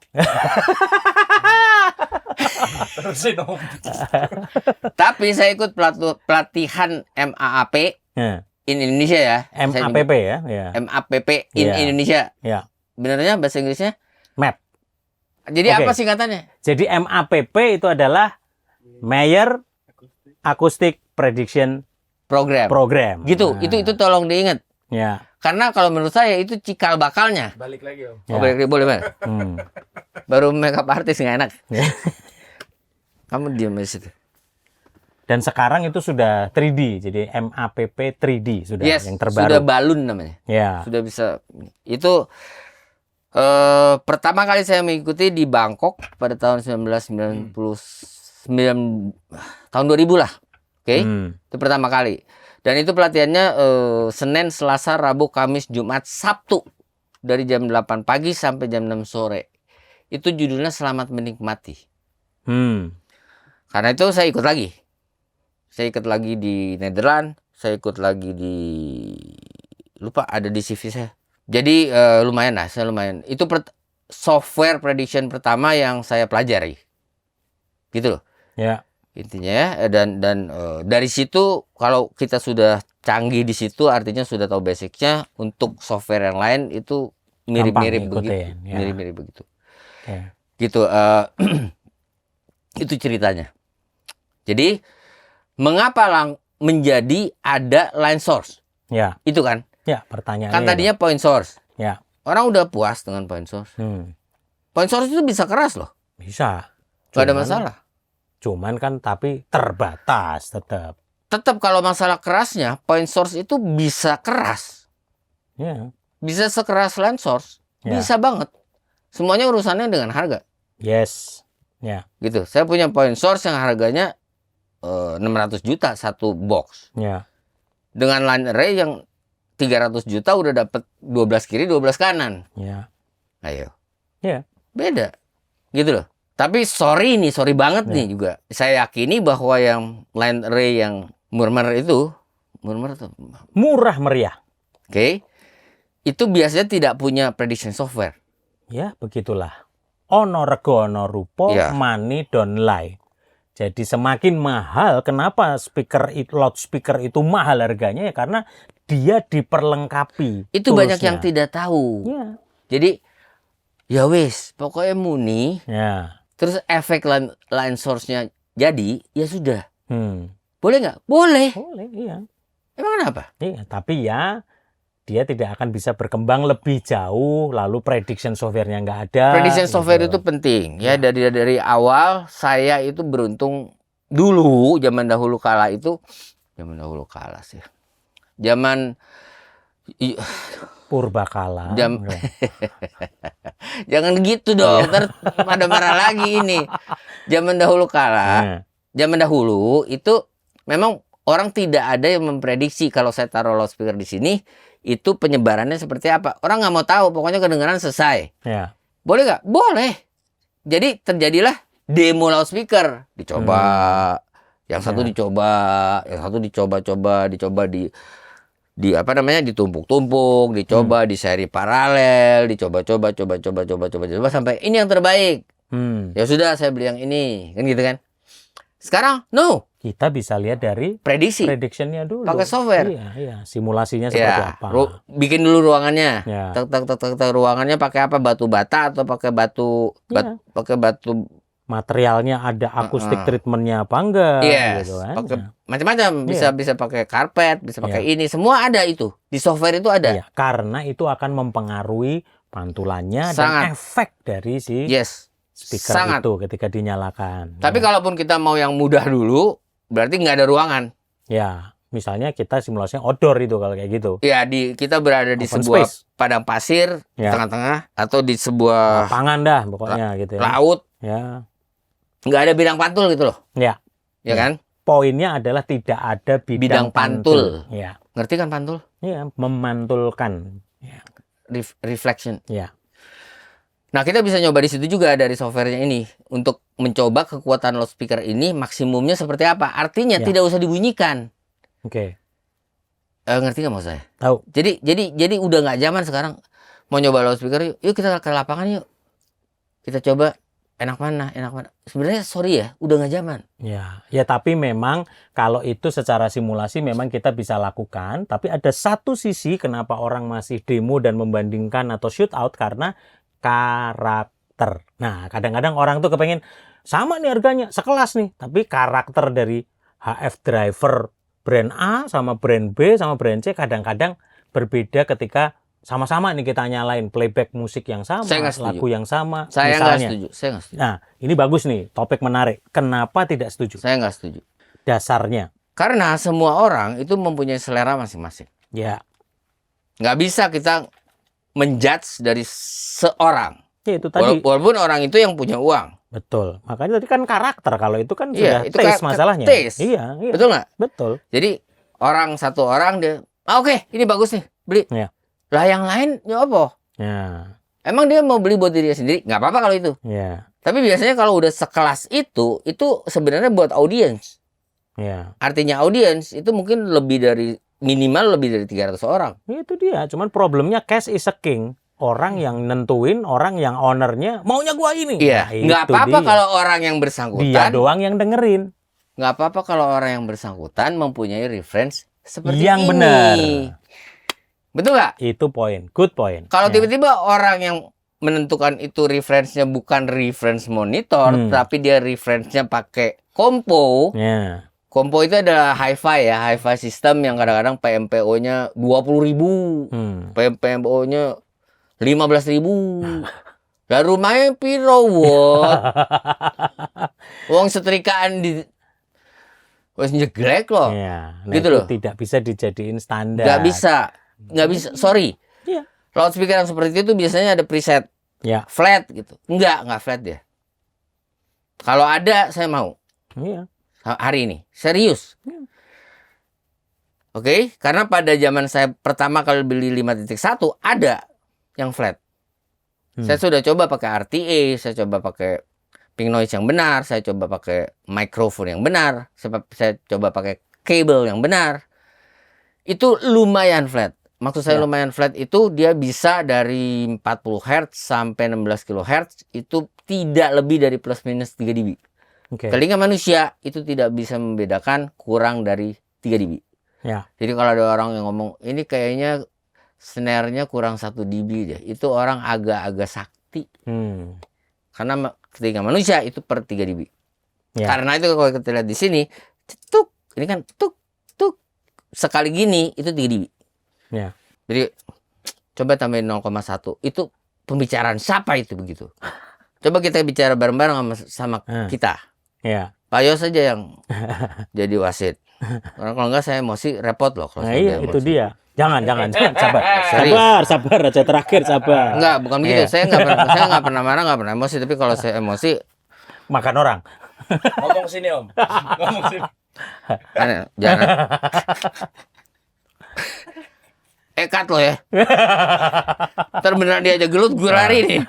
Terusin Om. Tapi saya ikut pelatihan MAAP Nah, in Indonesia ya. Saya nyebut MAPP ya. Ya. MAPP in Iya. Indonesia. Ya. Benernya bahasa Inggrisnya? MAP. Jadi Oke. apa singkatannya? Jadi MAPP itu adalah Mayer Acoustic Prediction Program. Program. Gitu. Nah, Itu tolong diingat. Ya. Karena kalau menurut saya itu cikal bakalnya. Balik lagi Om. Ya. Oh, boleh, Bang. Hmm. Baru makeup artis nggak enak. Ya. Kamu diam di situ. Dan sekarang itu sudah 3D, jadi MAPP 3D sudah Yes, yang terbaru. sudah balun namanya. Ya. Sudah bisa. Itu pertama kali saya mengikuti di Bangkok pada tahun 1999 tahun 2000 lah. Oke. Itu pertama kali. Dan itu pelatihannya Senin, Selasa, Rabu, Kamis, Jumat, Sabtu dari jam 8 pagi sampai jam 6 sore. Itu judulnya Selamat Menikmati. Karena itu saya ikut lagi. Saya ikut lagi di Nederland, saya ikut lagi di lupa ada di CV saya. Jadi lumayan lah, saya lumayan. Itu software prediction pertama yang saya pelajari. Gitu loh. Ya. Intinya ya, dan dari situ kalau kita sudah canggih di situ artinya sudah tahu basicnya. Untuk software yang lain itu mirip-mirip Gampang begitu. ngikutin, ya. Mirip-mirip begitu. Oke. Gitu. Itu ceritanya. Jadi mengapa menjadi ada line source? Ya. Itu kan? Ya, pertanyaannya. Kan tadinya point source. Ya. Orang udah puas dengan point source. Point source itu bisa keras loh. Bisa. Gak ada masalah. Cuman kan tapi terbatas tetap. Tetap kalau masalah kerasnya, point source itu bisa keras. Ya. Bisa sekeras line source. Ya. Bisa banget. Semuanya urusannya dengan harga. Yes. Ya. Gitu. Saya punya point source yang harganya 600 juta satu box. Ya. Dengan line array yang 300 juta udah dapat 12 kiri 12 kanan. Ya. Ayo. Ya. Beda. Gitu loh. Tapi sorry banget nih juga. Saya yakini bahwa yang line array yang murmur itu Murah meriah. Oke. Itu biasanya tidak punya prediction software. Ya, begitulah. Ono rego ono rupo, Ya. money don't lie. Jadi semakin mahal, kenapa loudspeaker itu mahal harganya ya karena dia diperlengkapi. Itu banyak toolsnya. yang tidak tahu. Ya. Jadi ya wis, pokoknya muni, Ya. terus efek line source-nya jadi, ya sudah. Boleh nggak? Boleh. Boleh, iya. Emang kenapa? Iya, tapi ya dia tidak akan bisa berkembang lebih jauh, lalu prediction software-nya nggak ada. Prediction software gitu. itu penting ya. Dari awal saya itu beruntung dulu zaman dahulu kala sih. Zaman Purbakala. jangan gitu dong, ntar pada marah lagi ini. Zaman dahulu kala, zaman dahulu itu memang orang tidak ada yang memprediksi kalau saya taruh loudspeaker di sini itu penyebarannya seperti apa. Orang nggak mau tahu, pokoknya kedengaran selesai. Ya. Boleh nggak? Boleh. Jadi terjadilah demo loudspeaker, dicoba, yang satu dicoba, yang satu dicoba di apa namanya ditumpuk-tumpuk, dicoba di seri paralel, coba sampai ini yang terbaik. Ya sudah, saya beli yang ini, kan gitu kan. Sekarang no, Kita bisa lihat dari prediksi. prediction-nya dulu. Pakai software. Iya, simulasinya seperti Ya, apa. bikin dulu ruangannya. Ya. Tak, ruangannya pakai apa? Batu bata atau pakai batu pakai batu Materialnya ada acoustic treatment-nya apa enggak yes, gitu kan. pakai Ya. macam-macam, bisa pakai karpet, bisa pakai ini, semua ada itu. Di software itu ada. Iya, karena itu akan mempengaruhi pantulannya Sangat. dan efek dari si Yes. speaker sangat. itu ketika dinyalakan. Tapi kalaupun kita mau yang mudah dulu, berarti nggak ada ruangan. Ya, misalnya kita simulasinya outdoor itu kalau kayak gitu. Ya, kita berada di Open sebuah space. padang pasir Ya. tengah-tengah atau di sebuah Lapangan dah pokoknya gitu ya. laut. Ya. nggak ada bidang pantul gitu loh. Ya. Ya kan? Poinnya adalah tidak ada Bidang bidang pantul. Ya. Ngerti kan pantul? Ya, memantulkan. Ya. Reflection. Ya. Nah, kita bisa nyoba di situ juga dari softwarenya ini untuk mencoba kekuatan loudspeaker ini maksimumnya seperti apa. Artinya Ya. tidak usah dibunyikan. Oke. Ngerti nggak maksud saya? Tahu. Jadi udah nggak zaman sekarang mau nyoba loudspeaker yuk. Yuk kita ke lapangan yuk. Kita coba enak mana. Sebenarnya sorry ya, udah nggak zaman. Ya, tapi memang kalau itu secara simulasi memang kita bisa lakukan, tapi ada satu sisi kenapa orang masih demo dan membandingkan atau shoot out karena karakter. Nah, kadang-kadang orang tuh kepengen sama nih harganya, sekelas nih, tapi karakter dari HF driver brand A sama brand B sama brand C kadang-kadang berbeda ketika sama-sama nih kita nyalain playback musik yang sama, Saya nggak setuju. lagu yang sama, Saya nggak misalnya. setuju. Saya nggak setuju. Nah, ini bagus nih, topik menarik. Kenapa tidak setuju? Saya nggak setuju. Dasarnya. Karena semua orang itu mempunyai selera masing-masing. Ya, Nggak bisa kita menjudge dari seorang. ya itu tadi. Walaupun orang itu yang punya uang. Betul. Makanya tadi kan karakter. Kalau itu kan Iya, sudah itu taste masalahnya. taste. Iya. Betul nggak? Betul. Jadi satu orang dia, oke, ini bagus nih, beli. Iya. Lah yang lain ya apa? Ya, Emang dia mau beli buat dirinya sendiri? Nggak apa-apa kalau itu. ya, Tapi biasanya kalau udah sekelas itu sebenarnya buat audiens. ya. Artinya audiens itu mungkin minimal lebih dari 300 orang. Ya, itu dia. Cuman problemnya cash is a king. Orang yang nentuin, orang yang ownernya maunya gua ini. Iya. Nah, Nggak itu apa-apa dia. kalau orang yang Dia bersangkutan. doang yang dengerin. Nggak apa-apa kalau orang yang bersangkutan mempunyai reference seperti Yang ini. benar. Betul nggak? Itu poin. Good point. Kalau Ya. tiba-tiba orang yang menentukan itu reference-nya bukan reference monitor, tapi dia reference-nya pakai kompo. Ya. Kompo itu adalah hi-fi ya, hi-fi system yang kadang-kadang PMPO-nya 20.000, PMPO-nya 15.000. Lah rumahnya piro, Wot? Wong setrikaan di wes nyeglek loh. Ya. Nah, Gitu itu loh. tidak bisa dijadiin standar. Nggak bisa. Sorry. Iya. Loudspeaker yang seperti itu biasanya ada preset Ya. flat gitu. Nggak flat dia. Kalau ada saya mau Iya. hari ini. Serius. Oke, karena pada zaman saya pertama kali beli 5.1 ada yang flat. Saya sudah coba pakai RTA, saya coba pakai pink noise yang benar, saya coba pakai microphone yang benar, saya coba pakai kabel yang benar. Itu lumayan flat. Maksud saya Ya. lumayan flat itu dia bisa dari 40 Hz sampai 16 kHz itu tidak lebih dari plus minus 3 dB. Oke. Telinga manusia itu tidak bisa membedakan kurang dari 3 dB. Ya. Jadi kalau ada orang yang ngomong ini kayaknya snare-nya kurang 1 dB deh, itu orang agak-agak sakti. Karena telinga manusia itu per 3 dB. Ya. Karena itu kalau kita lihat di sini, tuk, ini kan tuk sekali gini itu 3 dB. Ya. Jadi coba tambahin 0,1. Itu pembicaraan siapa itu begitu? Coba kita bicara bareng-bareng sama kita. Ya. Pak Yos saja yang jadi wasit. Karena kalau enggak saya emosi repot loh kalau Nah, saya iya, itu emosi. dia. Jangan, sabar. Serius. Sabar aja terakhir, sabar. Enggak, bukan begitu. Iya. Saya enggak pernah marah, enggak pernah emosi, tapi kalau saya emosi Makan orang. Ngomong sini Om. Ngomong sini. jangan. Cut lo ya. Ntar beneran dia aja gelut, gue lari nih.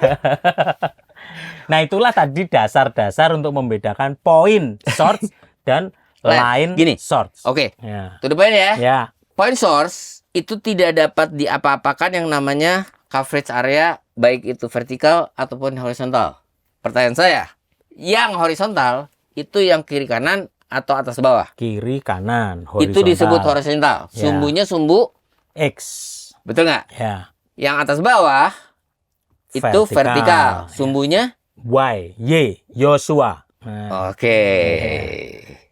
Nah, itulah tadi dasar-dasar untuk membedakan point source dan line Gini. source. Oke, Ya. to the point ya. Ya. Point source itu tidak dapat diapa-apakan yang namanya coverage area, baik itu vertikal ataupun horizontal. Pertanyaan saya, yang horizontal itu yang kiri kanan atau atas bawah? Kiri, kanan, Itu horizontal. disebut horizontal. Ya. Sumbunya sumbu, X. betul nggak? Ya. Yang atas bawah itu vertikal. Sumbunya? Y. Y. Yosua. Nah, Oke.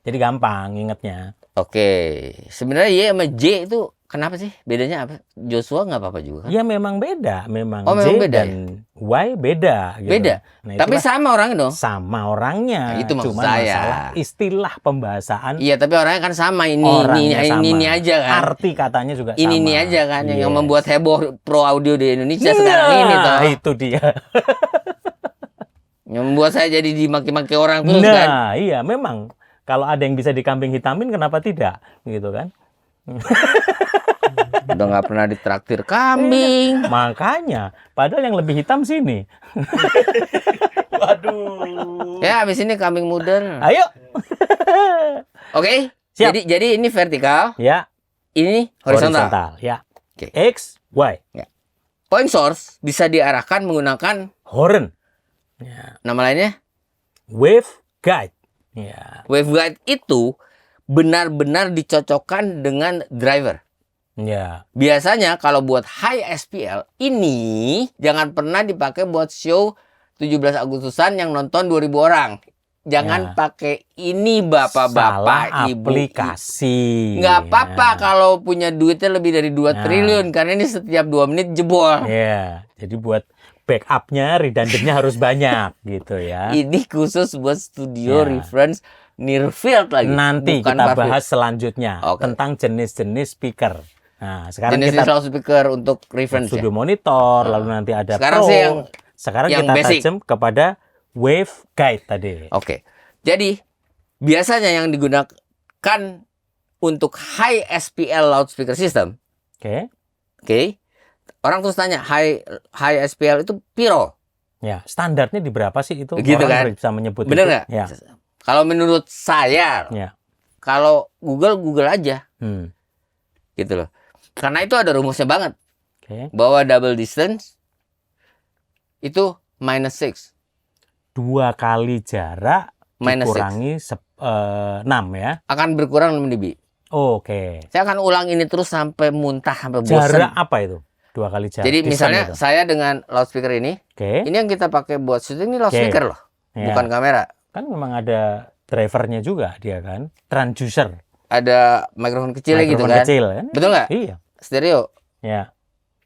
jadi gampang ingetnya. Oke. Sebenarnya Y sama J itu kenapa sih? Bedanya apa? Joshua nggak apa-apa juga kan? Ya memang beda. Memang Oh, J memang beda dan Y beda. Gitu. Beda. Nah, Tapi itulah sama orangnya dong. sama orangnya. Nah, itu maksud Cuma saya. masalah istilah pembahasan. Iya, tapi orangnya kan sama Orangnya sama. ini aja kan. Arti katanya juga Ini sama. aja kan yang Yes. membuat heboh pro audio di Indonesia Iya, sekarang ini toh. Itu dia. Yang membuat saya jadi dimaki-maki orang terus kan. Nah, iya memang kalau ada yang bisa dikambing hitamin kenapa tidak gitu kan? Udah nggak pernah ditraktir kambing. Makanya padahal yang lebih hitam sini. Waduh. Ya habis ini kambing muda. Ayo. Oke. Siap. Jadi ini vertikal, Ya, ini horizontal. Ya. Oke. X, Y. Point source bisa diarahkan menggunakan Horn. Ya. nama lainnya Wave guide. Ya. waveguide itu benar-benar dicocokkan dengan driver. Ya. Biasanya kalau buat high SPL ini jangan pernah dipakai buat show 17 Agustusan yang nonton 2.000 orang. Jangan pakai ini bapak-bapak, Salah ibu. aplikasi. Nggak apa-apa Ya. kalau punya duitnya lebih dari 2 Nah. triliun karena ini setiap 2 menit jebol. Ya, jadi buat backupnya, redundannya harus banyak gitu ya. Ini khusus buat studio Ya. reference near field lagi. Nanti bukan kita far field. bahas selanjutnya Oke. tentang jenis-jenis speaker. Nah, sekarang Jenis kita loudspeaker untuk reference ya. studio monitor, lalu nanti ada Sekarang Pro. sih Sekarang yang kita basic. tajam kepada wave guide tadi. Oke. Jadi biasanya yang digunakan untuk high SPL loudspeaker system, Oke. oke. Orang terus tanya, high SPL itu piro? Ya, standarnya di berapa sih itu? Gitu Orang kan? bisa menyebut Bener itu? nggak? Ya. Kalau menurut saya, Ya. kalau Google aja, Hmm. gitu loh. Karena itu ada rumusnya banget Oke. bahwa double distance itu -6. 2 kali jarak Minus dikurangi 6 ya. akan berkurang 6 dB. Oke. Saya akan ulang ini terus sampai muntah, sampai bosan. Jarak apa itu? 2 kali jarak. Jadi Distance misalnya itu. saya dengan loudspeaker ini, Oke. ini yang kita pakai buat syuting ini loudspeaker loh, Ya. bukan kamera. Kan memang ada drivernya juga dia kan. Transducer. Ada mikrofon kecilnya gitu Mikrofon kan. kecil kan. Betul nggak? Iya. Stereo. Ya.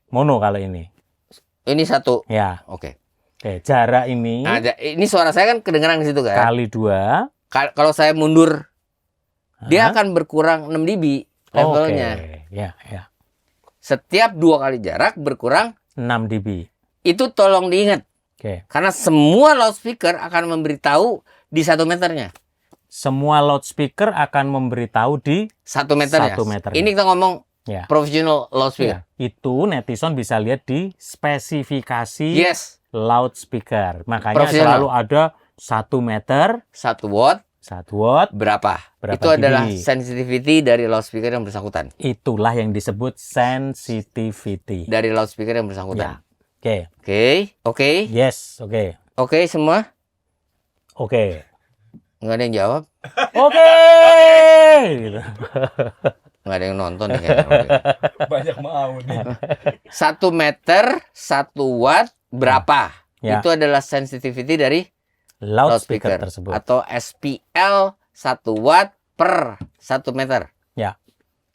Mono kalau ini. Ini satu. Ya. Oke. Oke, jarak ini Nah, ini suara saya kan kedengeran di situ kan. kali 2. Kalau saya mundur, dia akan berkurang 6 dB levelnya. Oke. Ya, ya. Setiap 2 kali jarak berkurang. 6 dB. Itu tolong diingat. Oke. Karena semua loudspeaker akan memberitahu di 1 meternya. Semua loudspeaker akan memberitahu di 1 meternya. 1 meternya. Ini kita ngomong ya. professional loudspeaker. Itu netizen bisa lihat di spesifikasi Yes. loudspeaker. Makanya Profesional. selalu ada 1 meter, 1 watt 1 watt. berapa? Berapa Itu adalah dB? sensitivity dari loudspeaker yang bersangkutan. Itulah yang disebut sensitivity. Dari loudspeaker yang bersangkutan. Ya. Oke. Oke. Oke. Yes, oke. Oke semua? Oke. Nggak ada yang jawab? Oke. Gitu. Nggak ada yang nonton nih kayaknya. Banyak mau nih. 1 meter 1 watt berapa? Ya. Itu adalah sensitivity dari Loudspeaker loudspeaker tersebut. atau SPL 1 watt per 1 meter. Ya.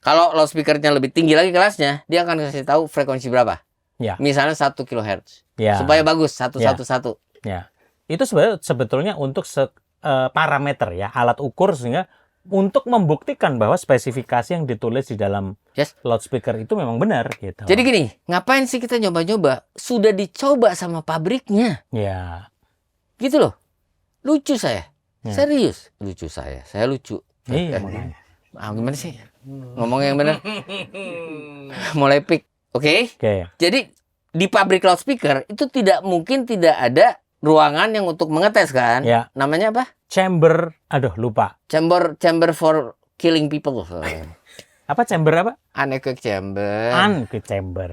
Kalau loudspeakernya lebih tinggi lagi kelasnya, dia akan kasih tahu frekuensi berapa. Ya. Misalnya 1 kHz. Ya. Supaya bagus 111. Ya. Itu sebetulnya untuk parameter ya, alat ukur sehingga untuk membuktikan bahwa spesifikasi yang ditulis di dalam Yes. loudspeaker itu memang benar gitu. Jadi gini, ngapain sih kita nyoba-nyoba? Sudah dicoba sama pabriknya. ya. Gitu loh. Lucu saya. Ya. Serius. Lucu saya. Saya lucu. Iya, makanya. Gimana sih? Ngomongnya yang benar. Mulai pick. Oke. Oke. Jadi di pabrik loudspeaker itu tidak mungkin tidak ada ruangan yang untuk mengetes kan? Ya. Namanya apa? Chamber, aduh lupa. Chamber for killing people. Apa chamber apa? Anechoic chamber. Chamber.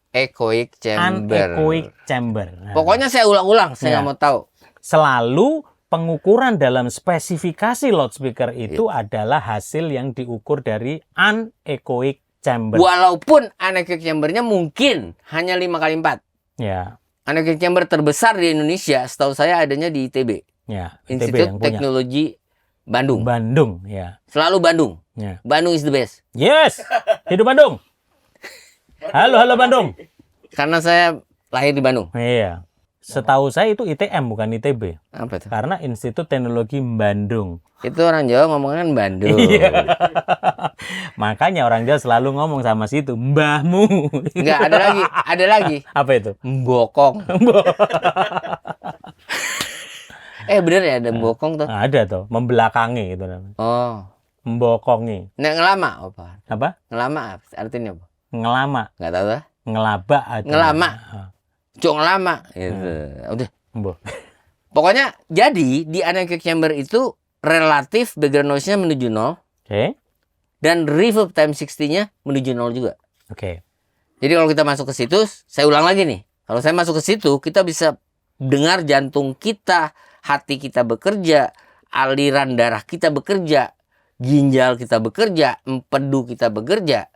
Echoic chamber. Anechoic chamber. Nah, Pokoknya saya ulang-ulang, saya Ya. nggak mau tahu. selalu pengukuran dalam spesifikasi loudspeaker itu adalah hasil yang diukur dari anechoic chamber. Walaupun anechoic chambernya mungkin hanya 5x4. Ya, Anechoic chamber terbesar di Indonesia, setahu saya adanya di ITB. ya. ITB Institut yang punya. Teknologi Bandung. Bandung, ya. Selalu Bandung. Ya. Bandung is the best. Yes, hidup Bandung. Halo Bandung. Karena saya lahir di Bandung. Iya. Setahu saya itu ITM bukan ITB. Apa itu? Karena Institut Teknologi Bandung. Itu orang Jawa ngomongnya kan Bandung. Iya. Makanya orang Jawa selalu ngomong sama situ, mbahmu. Enggak, ada lagi. Apa itu? Mbokong. Bener ya ada bokong tuh. Nah, ada tuh, membelakangi gitu namanya. Oh. Membokongi. Nek ngelama apa? Apa? Ngelama artinya apa? Ngelama, Nggak tahu lah. ngelaba ada. Ngelama. Ah, Cuk ngelama. Gitu. Udah. Mbok. Pokoknya jadi di anechoic chamber itu relatif background noise-nya menuju 0 Oke. dan reverb time 60-nya menuju 0 juga. Oke. Jadi kalau kita masuk ke situ, saya ulang lagi nih. Kalau saya masuk ke situ, kita bisa dengar jantung kita, hati kita bekerja, aliran darah kita bekerja, ginjal kita bekerja, empedu kita bekerja.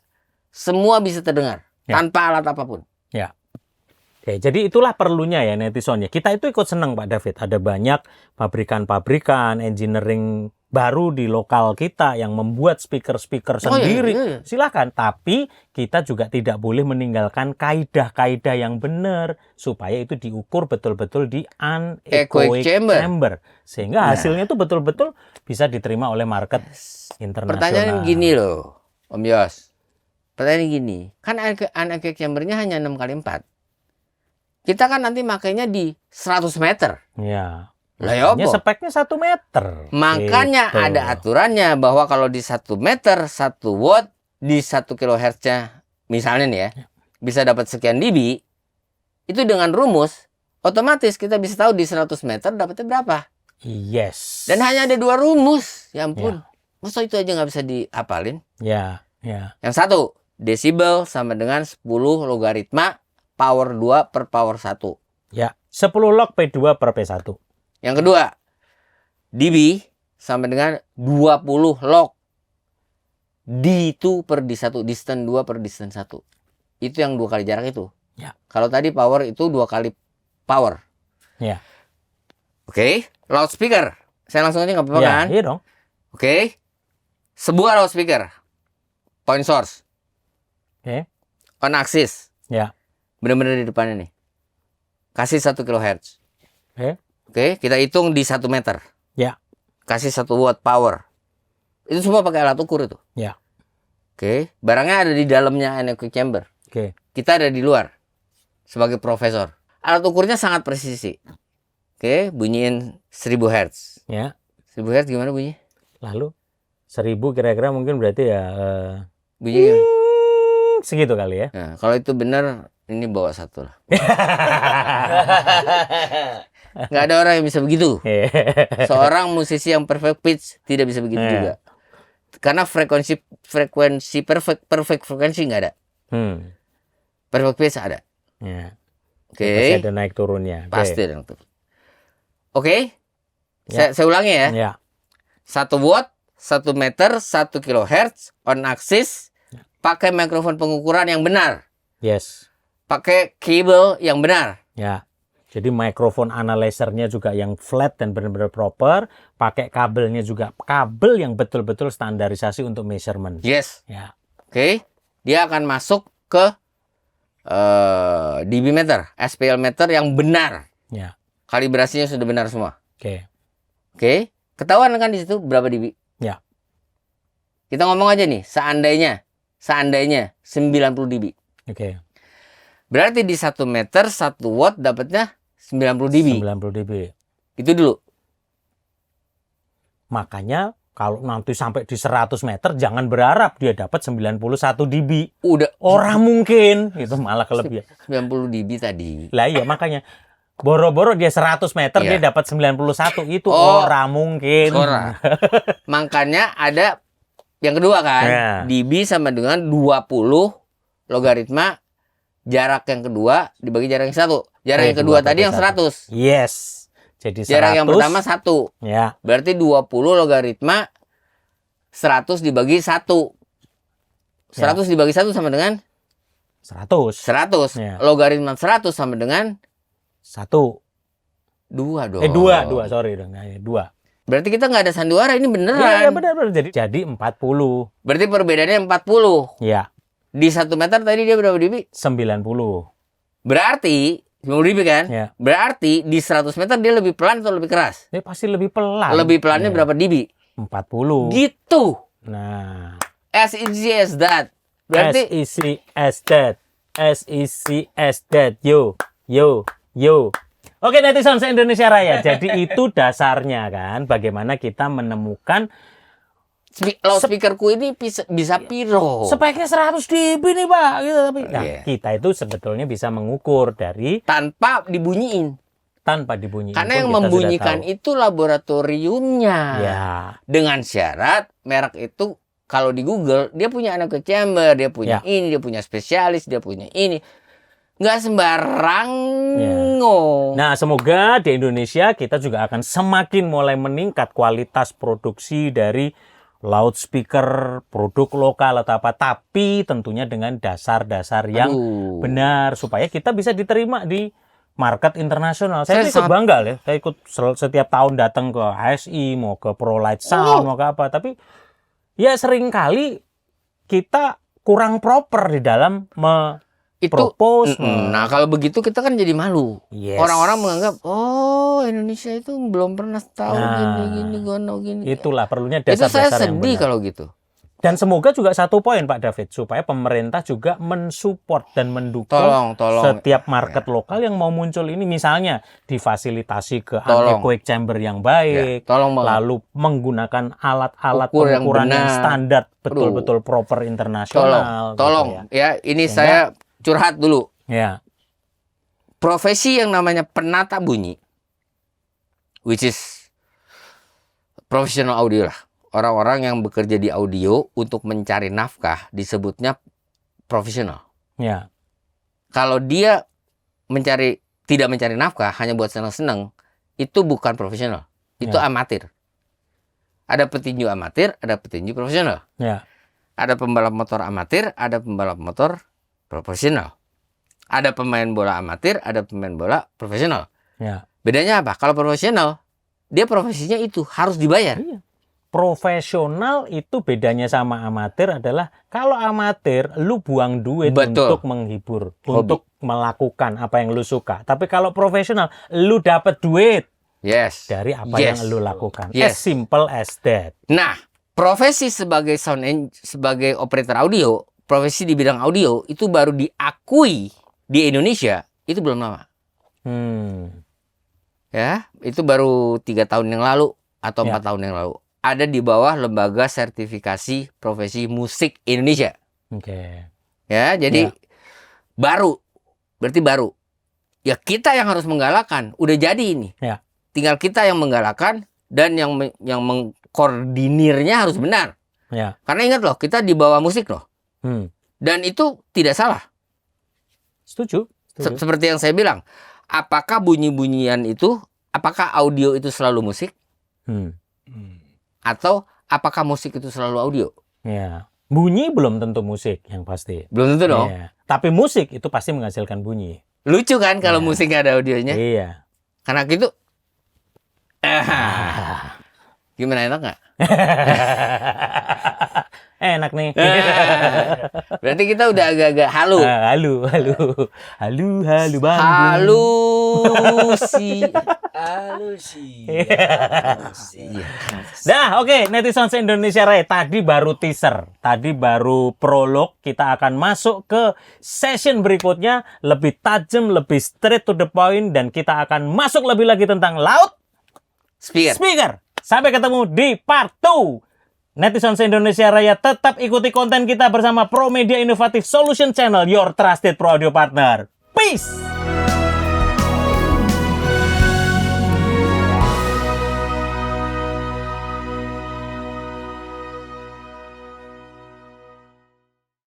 Semua bisa terdengar tanpa alat apapun. Ya. Oke, jadi itulah perlunya ya netizen ya. Kita itu ikut senang Pak David. Ada banyak pabrikan-pabrikan, engineering baru di lokal kita yang membuat speaker-speaker sendiri. Iya. Silakan, tapi kita juga tidak boleh meninggalkan kaidah-kaidah yang benar supaya itu diukur betul-betul di anechoic chamber. chamber. Sehingga hasilnya itu betul-betul bisa diterima oleh market internasional. Pertanyaan gini loh, Om Yos. Pertanyaan gini, kan anechoic chambernya hanya 6x4. Kita kan nanti makainya di 100 meter. Ya. Lah ya Makanya apa? speknya 1 meter. Makanya Gitu. ada aturannya bahwa kalau di 1 meter 1 watt di 1 kilohertznya misalnya nih ya, bisa dapat sekian dB. Itu dengan rumus otomatis kita bisa tahu di 100 meter dapatnya berapa. Yes. Dan hanya ada 2 rumus. Ya ampun. Masa itu aja nggak bisa dihafalin? Ya. Yang satu, desibel sama dengan 10 logaritma power 2 per power 1. Ya. 10 log P2 per P1. Yang kedua, dB sama dengan 20 log D2 per D1, distance 2 per distance 1. Itu yang 2 kali jarak itu. Ya. Kalau tadi power itu 2 kali power. Ya. Oke, loudspeaker. Saya langsung aja nggak apa-apa Ya, kan? iya dong. Oke. Sebuah loudspeaker. Point source. Oke. On axis. Ya. Benar-benar di depannya nih. Kasih 1 kHz. Oke. Oke, kita hitung di 1 meter. Ya. Kasih 1 watt power. Itu semua pakai alat ukur itu. Ya. Oke, barangnya ada di dalamnya anechoic chamber. Oke. Kita ada di luar sebagai profesor. Alat ukurnya sangat presisi. Oke, bunyiin 1000 Hz. Ya. 1000 Hz gimana bunyi? Lalu 1000 kira-kira mungkin berarti ya Bunyi gimana? segitu kali ya. Nah, kalau itu benar, ini bawa 1 lah. Nggak ada orang yang bisa begitu. Seorang musisi yang perfect pitch tidak bisa begitu juga. Karena frekuensi perfect frekuensi nggak ada. Perfect pitch ada. Ya. Oke. Pasti ada naik turunnya. Pasti ada yang turun. Oke. Saya ulangi ya. Ya. 1 watt, 1 meter, 1 kilohertz on axis. Pakai mikrofon pengukuran yang benar. Yes. Pakai kabel yang benar. Ya. Jadi mikrofon analyzernya juga yang flat dan benar-benar proper. Pakai kabelnya juga kabel yang betul-betul standarisasi untuk measurement. Yes. Ya. Oke. Dia akan masuk ke dB meter, SPL meter yang benar. Ya. Kalibrasinya sudah benar semua. Oke. Oke. Ketahuan kan di situ berapa dB? Ya. Kita ngomong aja nih, seandainya 90 dB. Oke. Berarti di 1 meter 1 watt dapatnya 90 dB. 90 dB. Itu dulu. Makanya kalau nanti sampai di 100 meter jangan berharap dia dapat 91 dB. Udah Orang mungkin itu malah kelebihan. 90 dB tadi. Lah iya makanya boro-boro dia 100 meter Iya. dia dapat 91 itu Oh, orang mungkin. Ora. Makanya ada yang kedua kan. Ya. dB sama dengan 20 logaritma jarak yang kedua dibagi jarak yang satu. Jarak yang kedua tadi yang 100. Yes. Jadi 100. Jarak yang pertama 1. Ya. Berarti 20 logaritma 100 dibagi 1. 100 dibagi 1 sama dengan 100. 100. Ya. Logaritma 100 sama dengan 1. 2 dong. 2, sorry dong. 2. Berarti kita nggak ada sandiwara, ini beneran. Iya, benar. Jadi 40. Berarti perbedaannya 40. Ya. Di 1 meter tadi dia berapa dB? 90. Berarti 90 dB kan? Ya. Berarti di 100 meter dia lebih pelan atau lebih keras? Dia pasti lebih pelan. Lebih pelannya Ya. berapa dB? 40. Gitu. Nah. As easy as that. Berarti As easy as that. As easy as that. Yo. Oke, netizen se-Indonesia Raya. Jadi itu dasarnya kan, bagaimana kita menemukan Loudspeakerku ini bisa piro. speknya 100 dB nih Pak, gitu. Tapi nah, Iya. kita itu sebetulnya bisa mengukur dari Tanpa dibunyiin. tanpa dibunyiin. Karena pun yang kita sudah membunyikan tahu. itu laboratoriumnya. Ya, Dengan syarat merek itu kalau di Google dia punya anak chamber, dia punya Ya. ini, dia punya spesialis, dia punya ini. Nggak sembarang. Nah, semoga di Indonesia kita juga akan semakin mulai meningkat kualitas produksi dari loudspeaker, produk lokal atau apa, tapi tentunya dengan dasar-dasar yang Aduh. benar supaya kita bisa diterima di market internasional. Saya Saya ikut sangat- bangga ya, saya ikut setiap tahun datang ke ASI, mau ke ProLight Sound, mau ke apa, tapi ya seringkali kita kurang proper di dalam Itu propose. Nah, kalau begitu kita kan jadi malu. Yes. Orang-orang menganggap, oh Indonesia itu belum pernah tahu Nah, gini, gono, gini. Itulah perlunya Itu saya dasar-dasar yang sedih benar. kalau gitu. Dan semoga juga satu poin Pak David, supaya pemerintah juga mensupport dan mendukung Tolong. setiap market lokal yang mau muncul ini, misalnya difasilitasi ke Tolong. anechoic chamber yang Ya, baik, tolong banget. lalu menggunakan alat-alat Ukur yang pengukuran yang benar. standar betul-betul proper internasional. Tolong. gitu Ya, ini Sehingga- saya curhat dulu. ya. Profesi yang namanya penata bunyi, which is profesional audio lah. Orang-orang yang bekerja di audio untuk mencari nafkah disebutnya profesional. Ya, Kalau dia tidak mencari nafkah hanya buat senang-senang, itu bukan profesional. Itu Ya. amatir. Ada petinju amatir, ada petinju profesional. ya, Ada pembalap motor amatir, ada pembalap motor profesional. Ada pemain bola amatir, ada pemain bola profesional. ya. Bedanya apa? Kalau profesional, dia profesinya itu harus dibayar. Iya. Profesional itu bedanya sama amatir adalah kalau amatir lu buang duit Betul. untuk menghibur, Hobi. untuk melakukan apa yang lu suka. Tapi kalau profesional lu dapat duit Yes. dari apa Yes. yang lu lakukan. Yes. As simple as that. Nah, profesi sebagai sebagai operator audio, profesi di bidang audio itu baru diakui di Indonesia itu belum lama. Ya, itu baru 3 tahun yang lalu atau 4 tahun yang lalu. Ada di bawah lembaga sertifikasi profesi musik Indonesia. Oke. Ya, jadi baru. Berarti baru. Ya kita yang harus menggalakkan. Udah jadi ini. Ya. Tinggal kita yang menggalakkan dan yang mengkoordinirnya harus benar. Ya. Karena ingat loh, kita di bawah musik loh. Hmm. Dan itu tidak salah. Setuju. Seperti yang saya bilang. Apakah bunyi-bunyian itu, apakah audio itu selalu musik? Hmm. Atau apakah musik itu selalu audio? Ya. Bunyi belum tentu musik yang pasti. Belum tentu dong. Iya. Tapi musik itu pasti menghasilkan bunyi. Lucu kan kalau Ya. musik nggak ada audionya? Iya. Karena gitu. Gimana, enak nggak? Enak nih. Berarti kita udah agak-agak halu. Halu Bandung. Halusi. Nah, oke, netizen se-Indonesia Raya, tadi baru teaser, tadi baru prolog. Kita akan masuk ke session berikutnya, lebih tajam, lebih straight to the point, dan kita akan masuk lebih lagi tentang Speaker. Sampai ketemu di part 2. Netizen se-Indonesia Raya, tetap ikuti konten kita bersama Pro Media Innovative Solution Channel, your trusted pro audio partner. Peace!